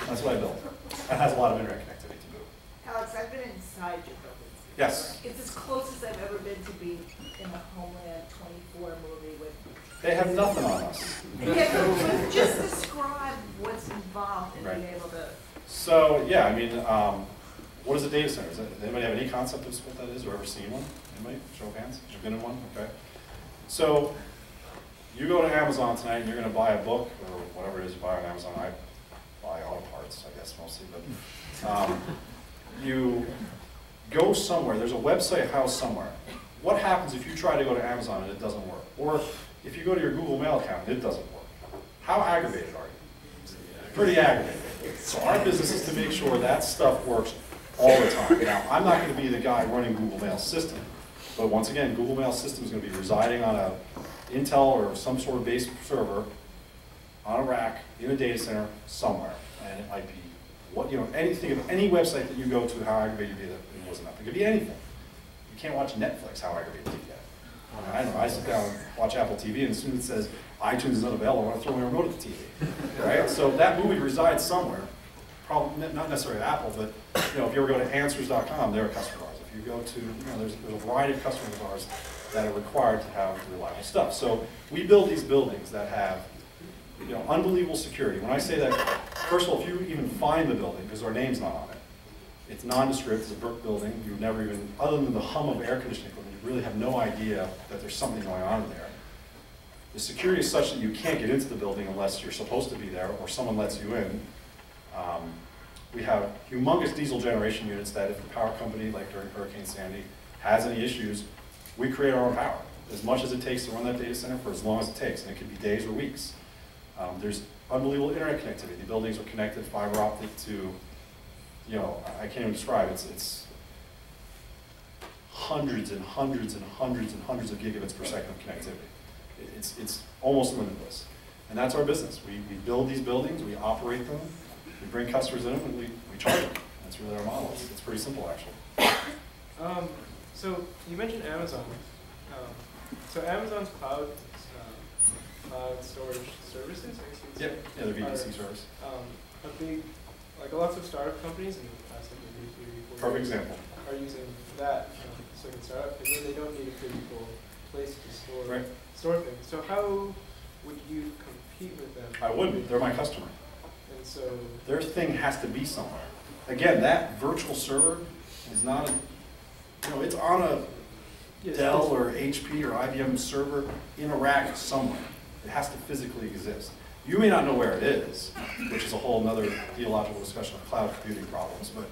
S2: That's what I build. That has a lot of internet connectivity to boot.
S11: Alex, I've been inside your buildings.
S2: Yes.
S11: It's as close as I've ever been to be in the Homeland 24 movie with...
S2: They have nothing on us.
S11: Yeah, but just describe what's involved in being able to...
S2: So, yeah, I mean, What is a data center? Does anybody have any concept of what that is or ever seen one? Anybody? Show of hands? You've been in one? Okay. So you go to Amazon tonight and you're going to buy a book or whatever it is you buy on Amazon. I buy auto parts, I guess, mostly. But you go somewhere. There's a website housed somewhere. What happens if you try to go to Amazon and it doesn't work? Or if you go to your Google Mail account and it doesn't work? How aggravated are you? Pretty aggravated. So our business is to make sure that stuff works all the time. Now, I'm not going to be the guy running Google Mail system, but once again, Google Mail system is going to be residing on a Intel or some sort of base server on a rack in a data center somewhere, and it might be what anything of any website that you go to. How aggravated it was enough. It could be anything. You can't watch Netflix. How aggravated you get. I don't know. I sit down and watch Apple TV, and as soon as it says iTunes is unavailable, I want to throw my remote at the TV. Right? So that movie resides somewhere. Probably not necessarily Apple, but if you ever go to answers.com, they're a customer of ours. If you go to, there's a variety of customers of ours that are required to have reliable stuff. So we build these buildings that have, unbelievable security. When I say that, first of all, if you even find the building, because our name's not on it, it's nondescript, it's a brick building, you never even, other than the hum of air conditioning equipment, you really have no idea that there's something going on in there. The security is such that you can't get into the building unless you're supposed to be there or someone lets you in. We have humongous diesel generation units that if the power company, like during Hurricane Sandy, has any issues, we create our own power. As much as it takes to run that data center for as long as it takes, and it could be days or weeks. There's unbelievable internet connectivity. The buildings are connected fiber optic to, I can't even describe it. It's hundreds and hundreds and hundreds and hundreds of gigabits per second of connectivity. It's almost limitless. And that's our business. We build these buildings, we operate them, we bring customers in them, and we charge them. That's really our model. It's pretty simple, actually.
S4: So you mentioned Amazon. So Amazon's cloud storage services, I guess you'd say,
S2: Yep. Yeah, the VPC service.
S4: A big, lots of startup companies in the past 3, 4
S2: Perfect
S4: years
S2: example.
S4: are using that so they can start up, because they don't need a physical place to store things. So how would you compete with them?
S2: I wouldn't. They're my customer.
S4: And so
S2: Their thing has to be somewhere. Again, that virtual server is not a, it's on a Dell or HP or IBM server in a rack somewhere. It has to physically exist. You may not know where it is, which is a whole other theological discussion of cloud computing problems, but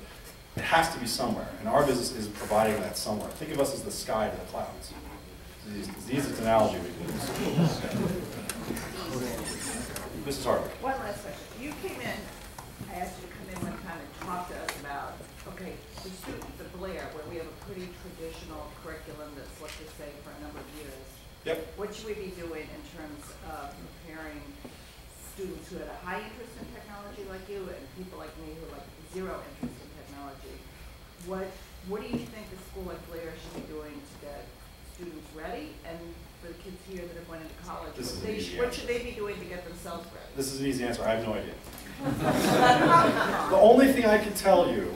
S2: it has to be somewhere. And our business is providing that somewhere. Think of us as the sky to the clouds. It's the easiest analogy we can use. Mrs. Hartley.
S11: One last question. You came in, I asked you to come in one time and talk to us about, okay, the student, the Blair, where we have a pretty traditional curriculum that's, let's just say, for a number of years.
S2: Yep.
S11: What should we be doing in terms of preparing students who have a high interest in technology like you and people like me who have zero interest in technology? What do you think the school like Blair should be doing to get students ready, and for the kids here that are going into college, what should they be doing to get themselves ready?
S2: This is an easy answer. I have no idea. The only thing I can tell you,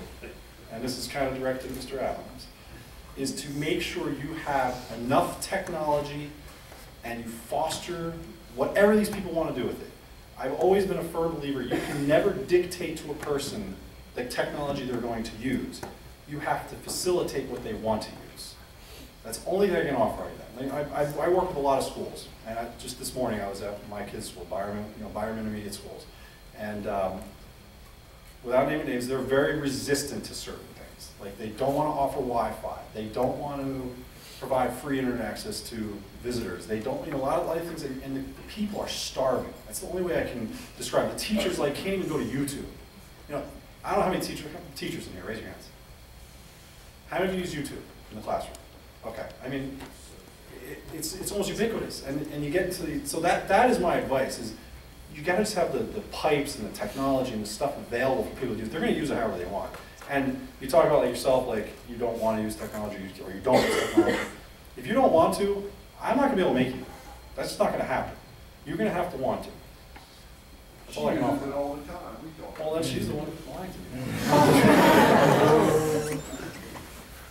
S2: and this is kind of directed to Mr. Adams, is to make sure you have enough technology and you foster whatever these people want to do with it. I've always been a firm believer you can never dictate to a person the technology they're going to use. You have to facilitate what they want to use. That's the only thing I can offer you. I work with a lot of schools, and just this morning I was at my kids' school, Byram Intermediate Schools, and without naming names, they're very resistant to certain things. Like they don't want to offer Wi-Fi. They don't want to provide free internet access to visitors. They don't, a lot of things, and the people are starving. That's the only way I can describe it. The teachers can't even go to YouTube. I don't know how many teachers in here. Raise your hands. How many of you use YouTube in the classroom? Okay. I mean, it's almost ubiquitous, and you get into the, so that is my advice, is you gotta just have the pipes and the technology and the stuff available for people to do. They're gonna use it however they want. And you talk about yourself, you don't want to use technology, or you don't use technology. If you don't want to, I'm not gonna be able to make you. That's just not gonna happen. You're gonna have to want to. That's all I can offer.
S8: It all the time. We don't.
S2: Well, then she's the one who's lying to me.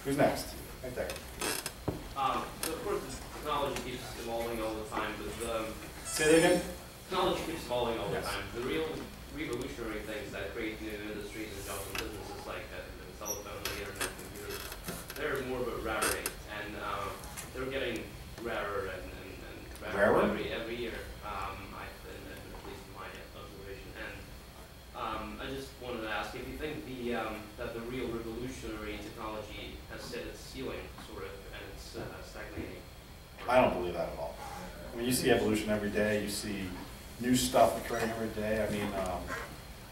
S2: Who's next? Right there.
S6: So of course, technology keeps evolving all the time. But
S2: say that again.
S6: Technology keeps evolving all the time. The real revolutionary things that create new industries and jobs and businesses like the telephone
S2: I don't believe that at all. I mean, you see evolution every day. You see new stuff occurring every day.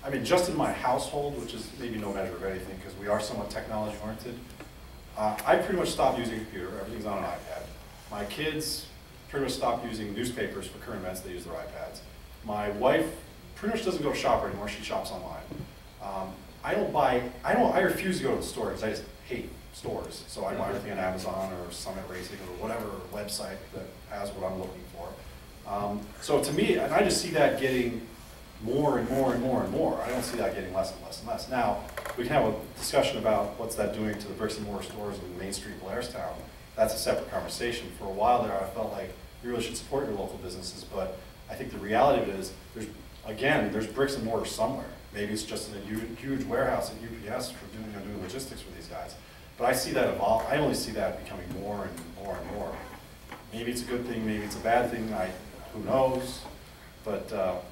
S2: I mean, just in my household, which is maybe no measure of anything because we are somewhat technology oriented, I pretty much stopped using a computer. Everything's on an iPad. My kids pretty much stopped using newspapers for current events. They use their iPads. My wife pretty much doesn't go to shop anymore. She shops online. I refuse to go to the store because I just hate stores. So I buy everything on Amazon or Summit Racing or whatever website that has what I'm looking for. So to me, and I just see that getting more and more and more and more. I don't see that getting less and less and less. Now, we can have a discussion about what's that doing to the bricks and mortar stores in Main Street, Blairstown. That's a separate conversation. For a while there, I felt like you really should support your local businesses, but I think the reality of it is, there's bricks and mortar somewhere. Maybe it's just in a huge warehouse at UPS for doing logistics for these guys. But I see that evolve. I only see that becoming more and more and more. Maybe it's a good thing, maybe it's a bad thing. Who knows? But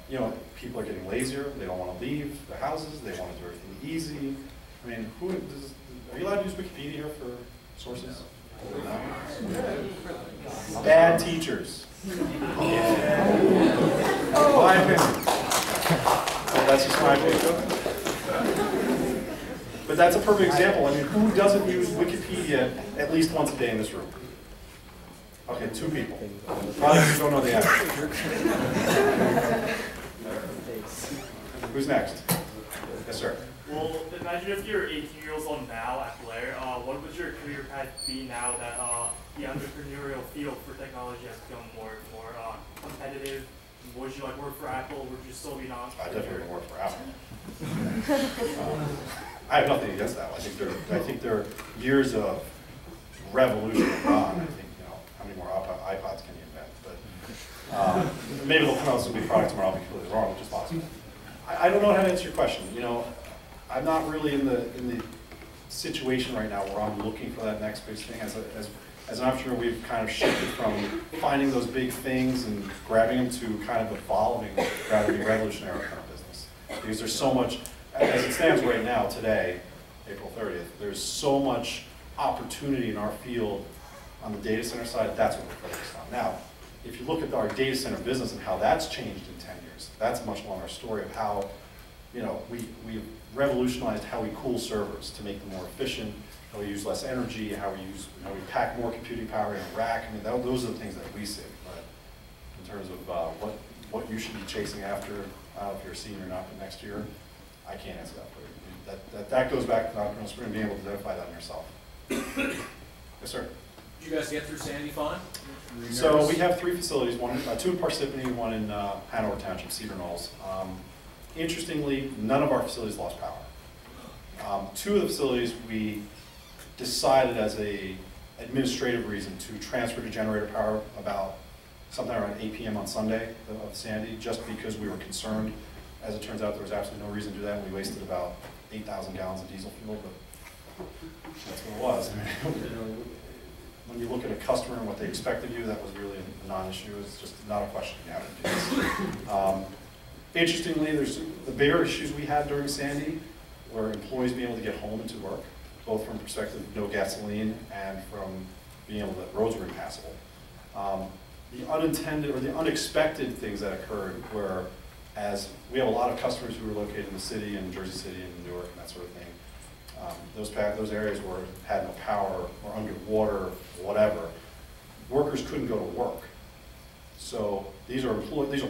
S2: you know, people are getting lazier. They don't want to leave their houses. They want to do everything easy. I mean, are you allowed to use Wikipedia here for sources? No. Bad teachers. Yeah. My opinion. So that's just my opinion. But that's a perfect example. I mean, who doesn't use Wikipedia at least once a day in this room? Okay, 2 people. Probably you don't know the answer. Who's next? Yes, sir.
S12: Well, imagine if you're 18 years old now at Blair. What would your career path be now that the entrepreneurial field for technology has become more competitive? Would you like work for Apple? Would you still be an entrepreneur?
S2: I definitely would work for Apple. I have nothing against that. I think there are years of revolution gone. I think, you know, how many more iPods can you invent? But maybe they'll come out with some big product tomorrow. I'll be completely wrong, which is possible. I don't know how to answer your question. You know, I'm not really in the situation right now where I'm looking for that next big thing. As an entrepreneur, we've kind of shifted from finding those big things and grabbing them to kind of evolving rather than revolutionary kind of business. Because there's so much, as it stands right now, today, April 30th, there's so much opportunity in our field on the data center side. That's what we're focused on. Now, if you look at our data center business and how that's changed in 10 years, that's a much longer story of how, you know, we've revolutionized how we cool servers to make them more efficient, how we use less energy, how we pack more computing power in a rack. I mean, those are the things that we see. But in terms of what you should be chasing after, if you're a senior or not next year, I can't answer that for you. That goes back to entrepreneurship and being able to identify that in yourself. Yes, sir.
S10: Did you guys get through Sandy fine?
S2: So we have 3 facilities, 2 in Parsippany, 1 in Hanover Township, Cedar Knolls. Interestingly, none of our facilities lost power. 2 of the facilities we decided as a administrative reason to transfer to generator power about sometime around 8 p.m. on Sunday of Sandy, just because we were concerned. As it turns out, there was absolutely no reason to do that, and we wasted about 8,000 gallons of diesel fuel, but that's what it was. I mean, when you look at a customer and what they expect of you, that was really a non-issue. It's just not a question you have to do. Interestingly, there's the bigger issues we had during Sandy were employees being able to get home and to work, both from the perspective of no gasoline and from being able to, roads were impassable. The unintended or the unexpected things that occurred were, as we have a lot of customers who were located in the city, in Jersey City and Newark and that sort of thing. Those areas where had no power or underwater, whatever, workers couldn't go to work. So these are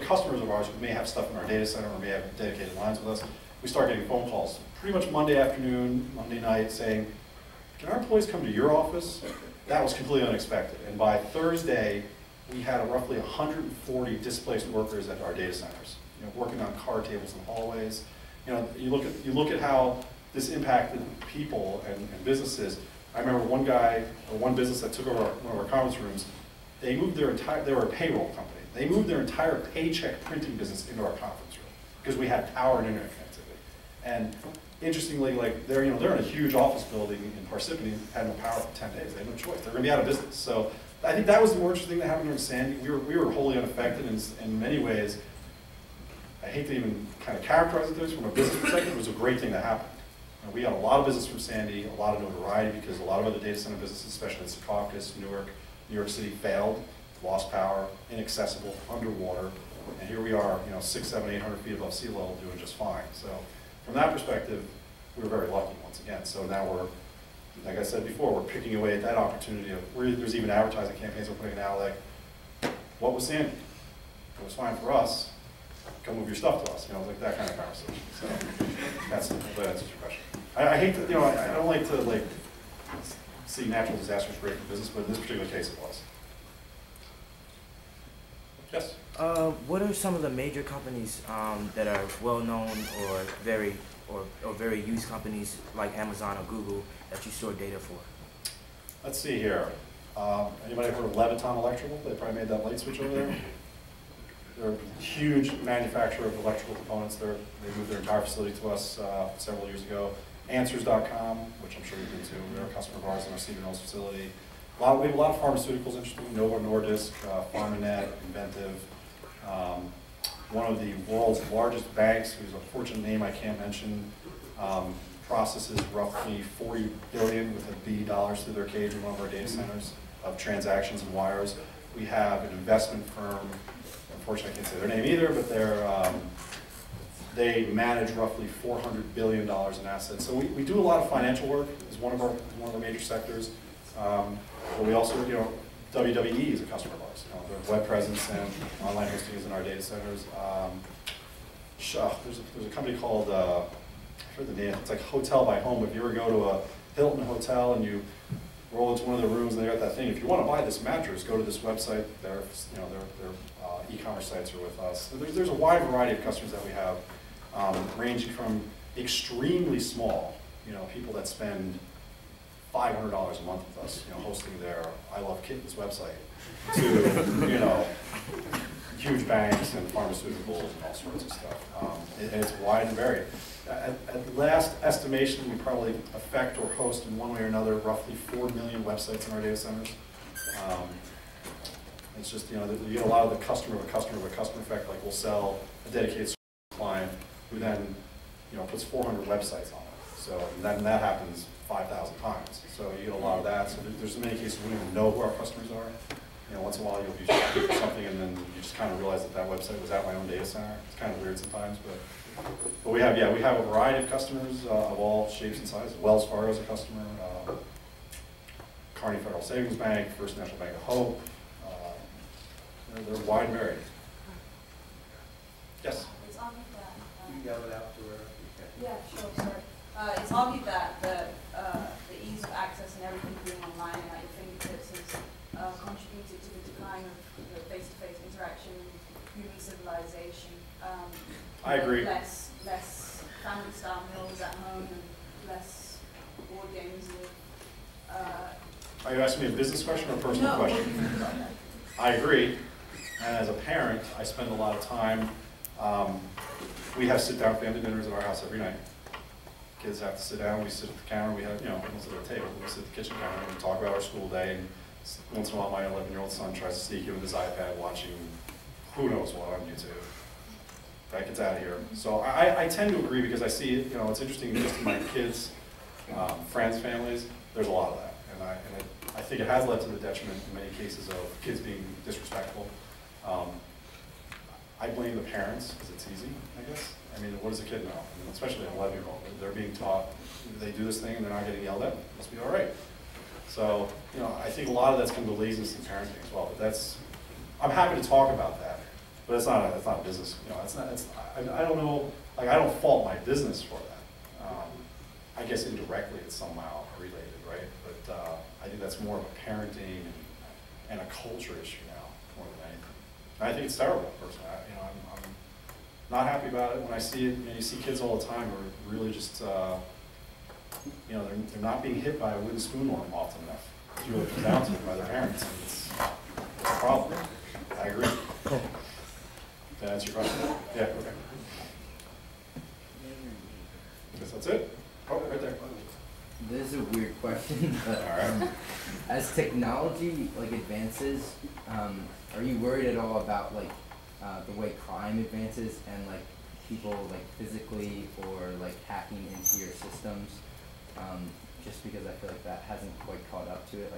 S2: customers of ours who may have stuff in our data center or may have dedicated lines with us. We start getting phone calls pretty much Monday afternoon, Monday night, saying, "Can our employees come to your office?" That was completely unexpected. And by Thursday, we had roughly 140 displaced workers at our data centers, you know, working on card tables in hallways. You know, you look at how this impacted people and businesses. I remember one business that took over one of our conference rooms. They moved they were a payroll company. They moved their entire paycheck printing business into our conference room because we had power and internet connectivity. And interestingly, like they're in a huge office building in Parsippany, had no power for 10 days. They had no choice. They're going to be out of business. So I think that was the more interesting thing that happened during Sandy. We were wholly unaffected in many ways. I hate to even kind of characterize it this from a business perspective. It was a great thing that happened. We got a lot of business from Sandy, a lot of notoriety because a lot of other data center businesses, especially in Secaucus, Newark, New York City, failed lost power, inaccessible, underwater, and here we are, 600, 700, 800 feet above sea level doing just fine. So from that perspective, we're very lucky once again. So now we're, like I said before, we're picking away at that opportunity of where there's even advertising campaigns we're putting out like, what was Sandy? It was fine for us. Come move your stuff to us, like that kind of conversation. So hopefully that answers your question. I hate to, I don't like to see natural disasters great for business, but in this particular case it was. Yes?
S13: What are some of the major companies that are well known or very used companies like Amazon or Google that you store data for?
S2: Let's see here. Anybody heard of Leviton Electrical? They probably made that light switch over there. They're a huge manufacturer of electrical components. They moved their entire facility to us several years ago. Answers.com, which I'm sure you've been to, they're a customer of ours in our Stephen Hills facility. We have a lot of pharmaceuticals, interesting. Novo Nordisk, PharmaNet, Inventive. One of the world's largest banks, whose a fortune name I can't mention, processes roughly 40 billion with a B dollars through their cage in one of our data centers of transactions and wires. We have an investment firm, unfortunately I can't say their name either, but they manage roughly $400 billion in assets. So we do a lot of financial work is one of our major sectors. But we also, WWE is a customer of ours. Their web presence and online hosting is in our data centers. There's a company called, I forget the name, it's like Hotel by Home. If you ever go to a Hilton hotel and you roll into one of the rooms and they got that thing, if you want to buy this mattress, go to this website. Their e-commerce sites are with us. So there's a wide variety of customers that we have, ranging from extremely small, people that spend $500 a month with us, hosting their I Love Kittens website, to, huge banks and pharmaceuticals and all sorts of stuff. And it's wide and varied. At last estimation, we probably affect or host in one way or another roughly 4 million websites in our data centers. It's just, you get a lot of the customer of a customer effect, like we'll sell a dedicated client who then, puts 400 websites on it. So then that happens 5,000 times. So you get a lot of that. So there's many cases we don't even know who our customers are. Once in a while you'll be shopping for something and then you just kind of realize that website was at my own data center. It's kind of weird sometimes, but we have a variety of customers of all shapes and sizes. Wells Fargo is a customer, Kearney Federal Savings Bank, First National Bank of Hope. They're wide and varied. Yes?
S11: It's argued that.
S5: You yell it out to her.
S11: Yeah, sure, sorry. It's argued that the ease of access and everything being online and at your fingertips has contributed to the decline of the face-to-face interaction and human civilization.
S2: I agree.
S11: Less family-style meals at home and less board games with.
S2: Are you asking me a business question or a personal question? I agree. And as a parent, I spend a lot of time. We have sit-down family dinners at our house every night. Kids have to sit down. We sit at the counter. We have, we don't sit at the table. We sit at the kitchen counter and we talk about our school day. And once in a while, my 11-year-old son tries to sneak in with his iPad, watching who knows what on YouTube. That gets out of here. So I tend to agree because I see it. It's interesting. Just in my kids, friends, families, there's a lot of that, and I think it has led to the detriment in many cases of kids being disrespectful. I blame the parents because it's easy, I guess. I mean, what does a kid know? I mean, especially an 11-year-old. They're being taught, they do this thing and they're not getting yelled at. It must be all right. So, I think a lot of that's come to laziness in parenting as well. But I'm happy to talk about that. But it's not a business. I don't know. Like, I don't fault my business for that. I guess indirectly it's somehow related, right? But I think that's more of a parenting and a culture issue now more than anything. And I think it's terrible, personally. I'm not happy about it when I see it. You see kids all the time who are really just, they're not being hit by a wooden spoon often enough. That's really what it comes down to by their parents. And it's a problem. I agree. Did I answer your question? Yeah, okay. I guess that's it. Oh, right there.
S14: This is a weird question, but as technology advances, are you worried at all about the way crime advances and people physically or hacking into your systems? Just because I feel like that hasn't quite caught up to it.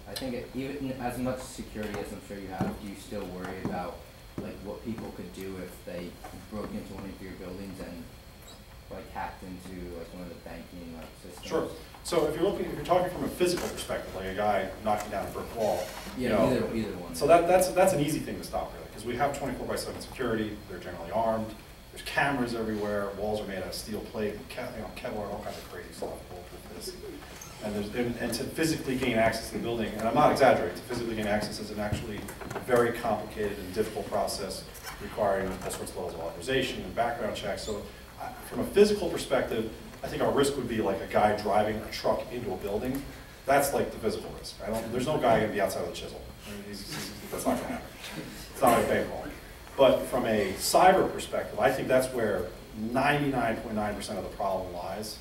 S14: I think even as much security as I'm sure you have, do you still worry about like what people could do if they broke into one of your buildings and like hacked into like one of the banking like systems?
S2: Sure. So if you're talking from a physical perspective, like a guy knocking down a brick wall,
S14: yeah, either one.
S2: So that's an easy thing to stop really, because we have 24/7 security. They're generally armed. There's cameras everywhere. Walls are made out of steel plate, Kevlar, all kinds of crazy stuff. And to physically gain access to the building, and I'm not exaggerating, to physically gain access is an actually very complicated and difficult process requiring all sorts of levels of authorization and background checks. So from a physical perspective, I think our risk would be like a guy driving a truck into a building. That's like the physical risk. There's no guy going to be outside of the chisel. I mean, that's not going to happen. It's not like a bank hall. But from a cyber perspective, I think that's where 99.9% of the problem lies.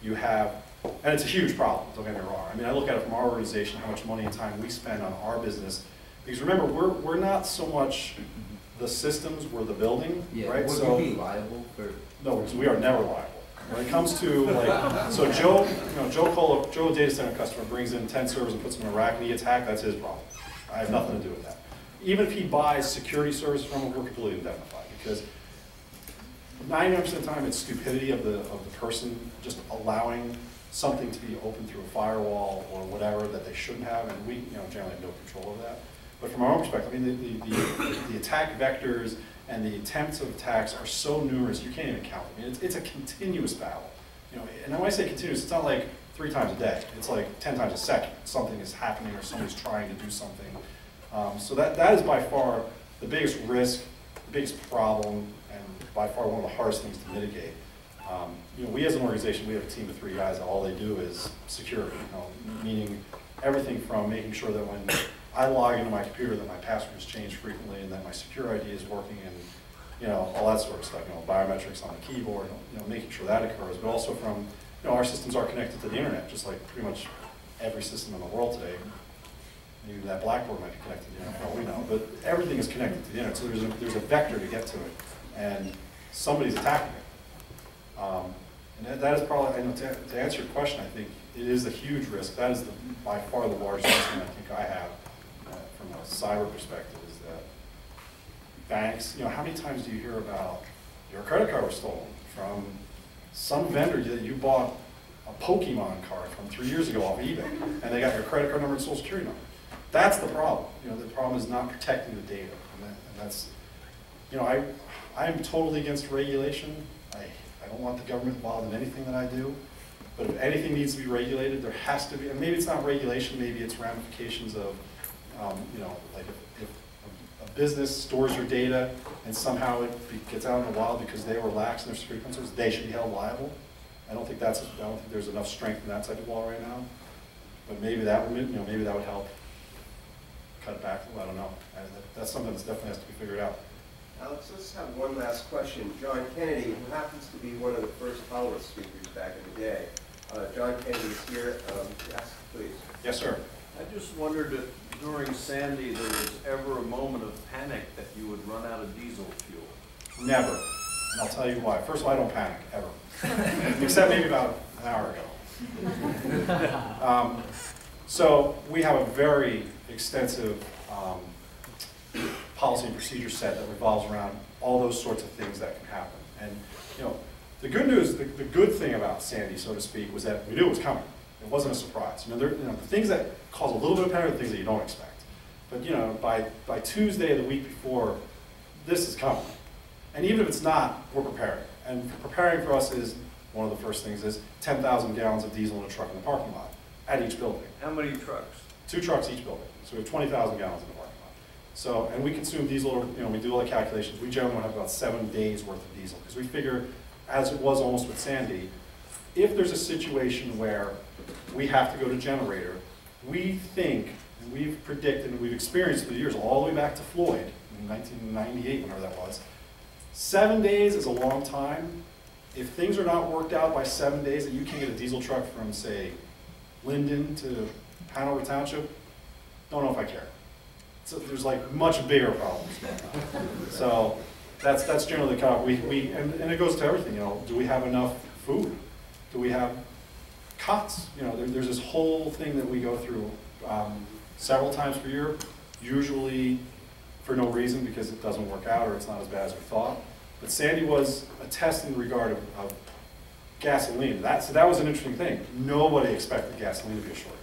S2: You have, and it's a huge problem, don't get me wrong. I mean, I look at it from our organization, how much money and time we spend on our business. Because remember, we're not so much the systems, we're the building, right?
S14: Would
S2: so
S14: we be liable for?
S2: No, because we are never liable. When it comes to like, so Joe, a data center customer, brings in 10 servers and puts them in a rack and he gets hacked, that's his problem. I have nothing to do with that. Even if he buys security services from him, we're completely indemnified because 99% of the time it's stupidity of the person just allowing something to be open through a firewall or whatever that they shouldn't have, and we generally have no control of that. But from our own perspective, I mean, the attack vectors and the attempts of attacks are so numerous you can't even count them. I mean, it's a continuous battle. And when I say continuous, it's not like 3 times a day. It's like 10 times a second. Something is happening or somebody's trying to do something. So that is by far the biggest risk, the biggest problem, and by far one of the hardest things to mitigate. We as an organization, we have a team of 3 guys that all they do is security, meaning everything from making sure that when I log into my computer that my password is changed frequently and that my secure ID is working and all that sort of stuff, biometrics on the keyboard, making sure that occurs, but also from, our systems are connected to the internet, just like pretty much every system in the world today. Maybe that blackboard might be connected to the internet, we know, but everything is connected to the internet, so there's a vector to get to it, and somebody's attacking it. And that is probably, to answer your question, I think it is a huge risk. That is by far the largest risk I think I have from a cyber perspective is that banks, how many times do you hear about your credit card was stolen from some vendor that you bought a Pokemon card from 3 years ago off eBay, and they got your credit card number and social security number. That's the problem. The problem is not protecting the data, and that's, I am totally against regulation. I don't want the government involved in anything that I do, but if anything needs to be regulated, there has to be, and maybe it's not regulation, maybe it's ramifications of, like if a business stores your data and somehow it gets out in the wild because they were lax in their security concerns, they should be held liable. I don't think there's enough strength in that type of law right now, but maybe that would, maybe that would help cut it back. I don't know. That's something that definitely has to be figured out.
S1: Alex, let's have one last question. John Kennedy, who happens to be one of the first Hollerith speakers back in the day. John Kennedy is here. Yes, please.
S2: Yes, sir.
S15: I just wondered if during Sandy there was ever a moment of panic that you would run out of diesel fuel.
S2: Never. And I'll tell you why. First of all, I don't panic, ever. Except maybe about an hour ago. So we have a very extensive policy and procedure set that revolves around all those sorts of things that can happen. And the good news, the good thing about Sandy, so to speak, was that we knew it was coming. It wasn't a surprise. The things that cause a little bit of panic are the things that you don't expect. But by Tuesday of the week before, this is coming. And even if it's not, we're preparing. And preparing for us is, one of the first things is 10,000 gallons of diesel in a truck in the parking lot at each building.
S15: How many trucks?
S2: 2 trucks each building. So we have 20,000 gallons in the parking lot. So, and we consume diesel, we do all the calculations. We generally have about 7 days worth of diesel because we figure, as it was almost with Sandy, if there's a situation where we have to go to generator, we think, and we've predicted, and we've experienced for years, all the way back to Floyd in 1998, whenever that was, 7 days is a long time. If things are not worked out by 7 days that you can get a diesel truck from, say, Linden to Hanover Township, don't know if I care. So there's like much bigger problems going on. So that's generally the cutoff. And it goes to everything. Do we have enough food? Do we have cuts. You know, there's this whole thing that we go through several times per year, usually for no reason because it doesn't work out or it's not as bad as we thought. But Sandy was a test in regard of gasoline. So that was an interesting thing. Nobody expected gasoline to be a shortage.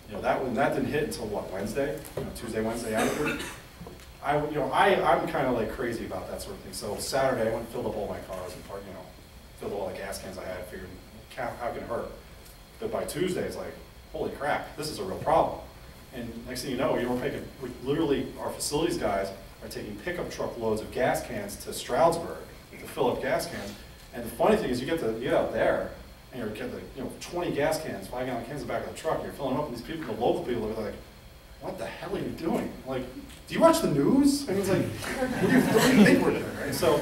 S2: You know, that didn't hit until what, Wednesday? You know, Tuesday, Wednesday after. I'm kind of like crazy about that sort of thing. So Saturday I went and filled up all my cars and filled all the gas cans I had. Figured, how can it hurt? But by Tuesday it's like, holy crap, this is a real problem. And next thing you know, literally our facilities guys are taking pickup truck loads of gas cans to Stroudsburg to fill up gas cans. And the funny thing is, you get out there, and you're getting 20 gas cans, 5-gallon cans in the back of the truck, and you're filling up, and these people, the local people, are like, "What the hell are you doing? Like, do you watch the news?" And it's like, "What do you think we're doing?" Right? So,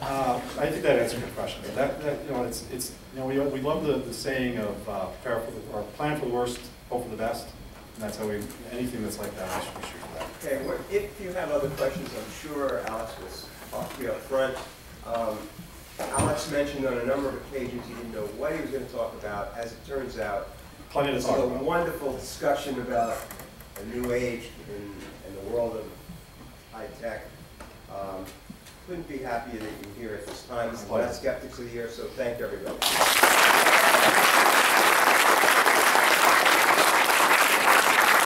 S2: I think that answered your question. We love the saying of prepare for or plan for the worst, hope for the best, and that's how anything that's like that, we shoot for that.
S1: Okay, well, if you have other questions, I'm sure Alex will talk to you up front. Alex mentioned on a number of occasions he didn't know what he was going to talk about. As it turns out,
S2: plenty to talk about.
S1: It was a wonderful discussion about a new age in the world of high tech. Couldn't be happier that you're here at this time. It's the last Skeptics of the Year, so thank everybody.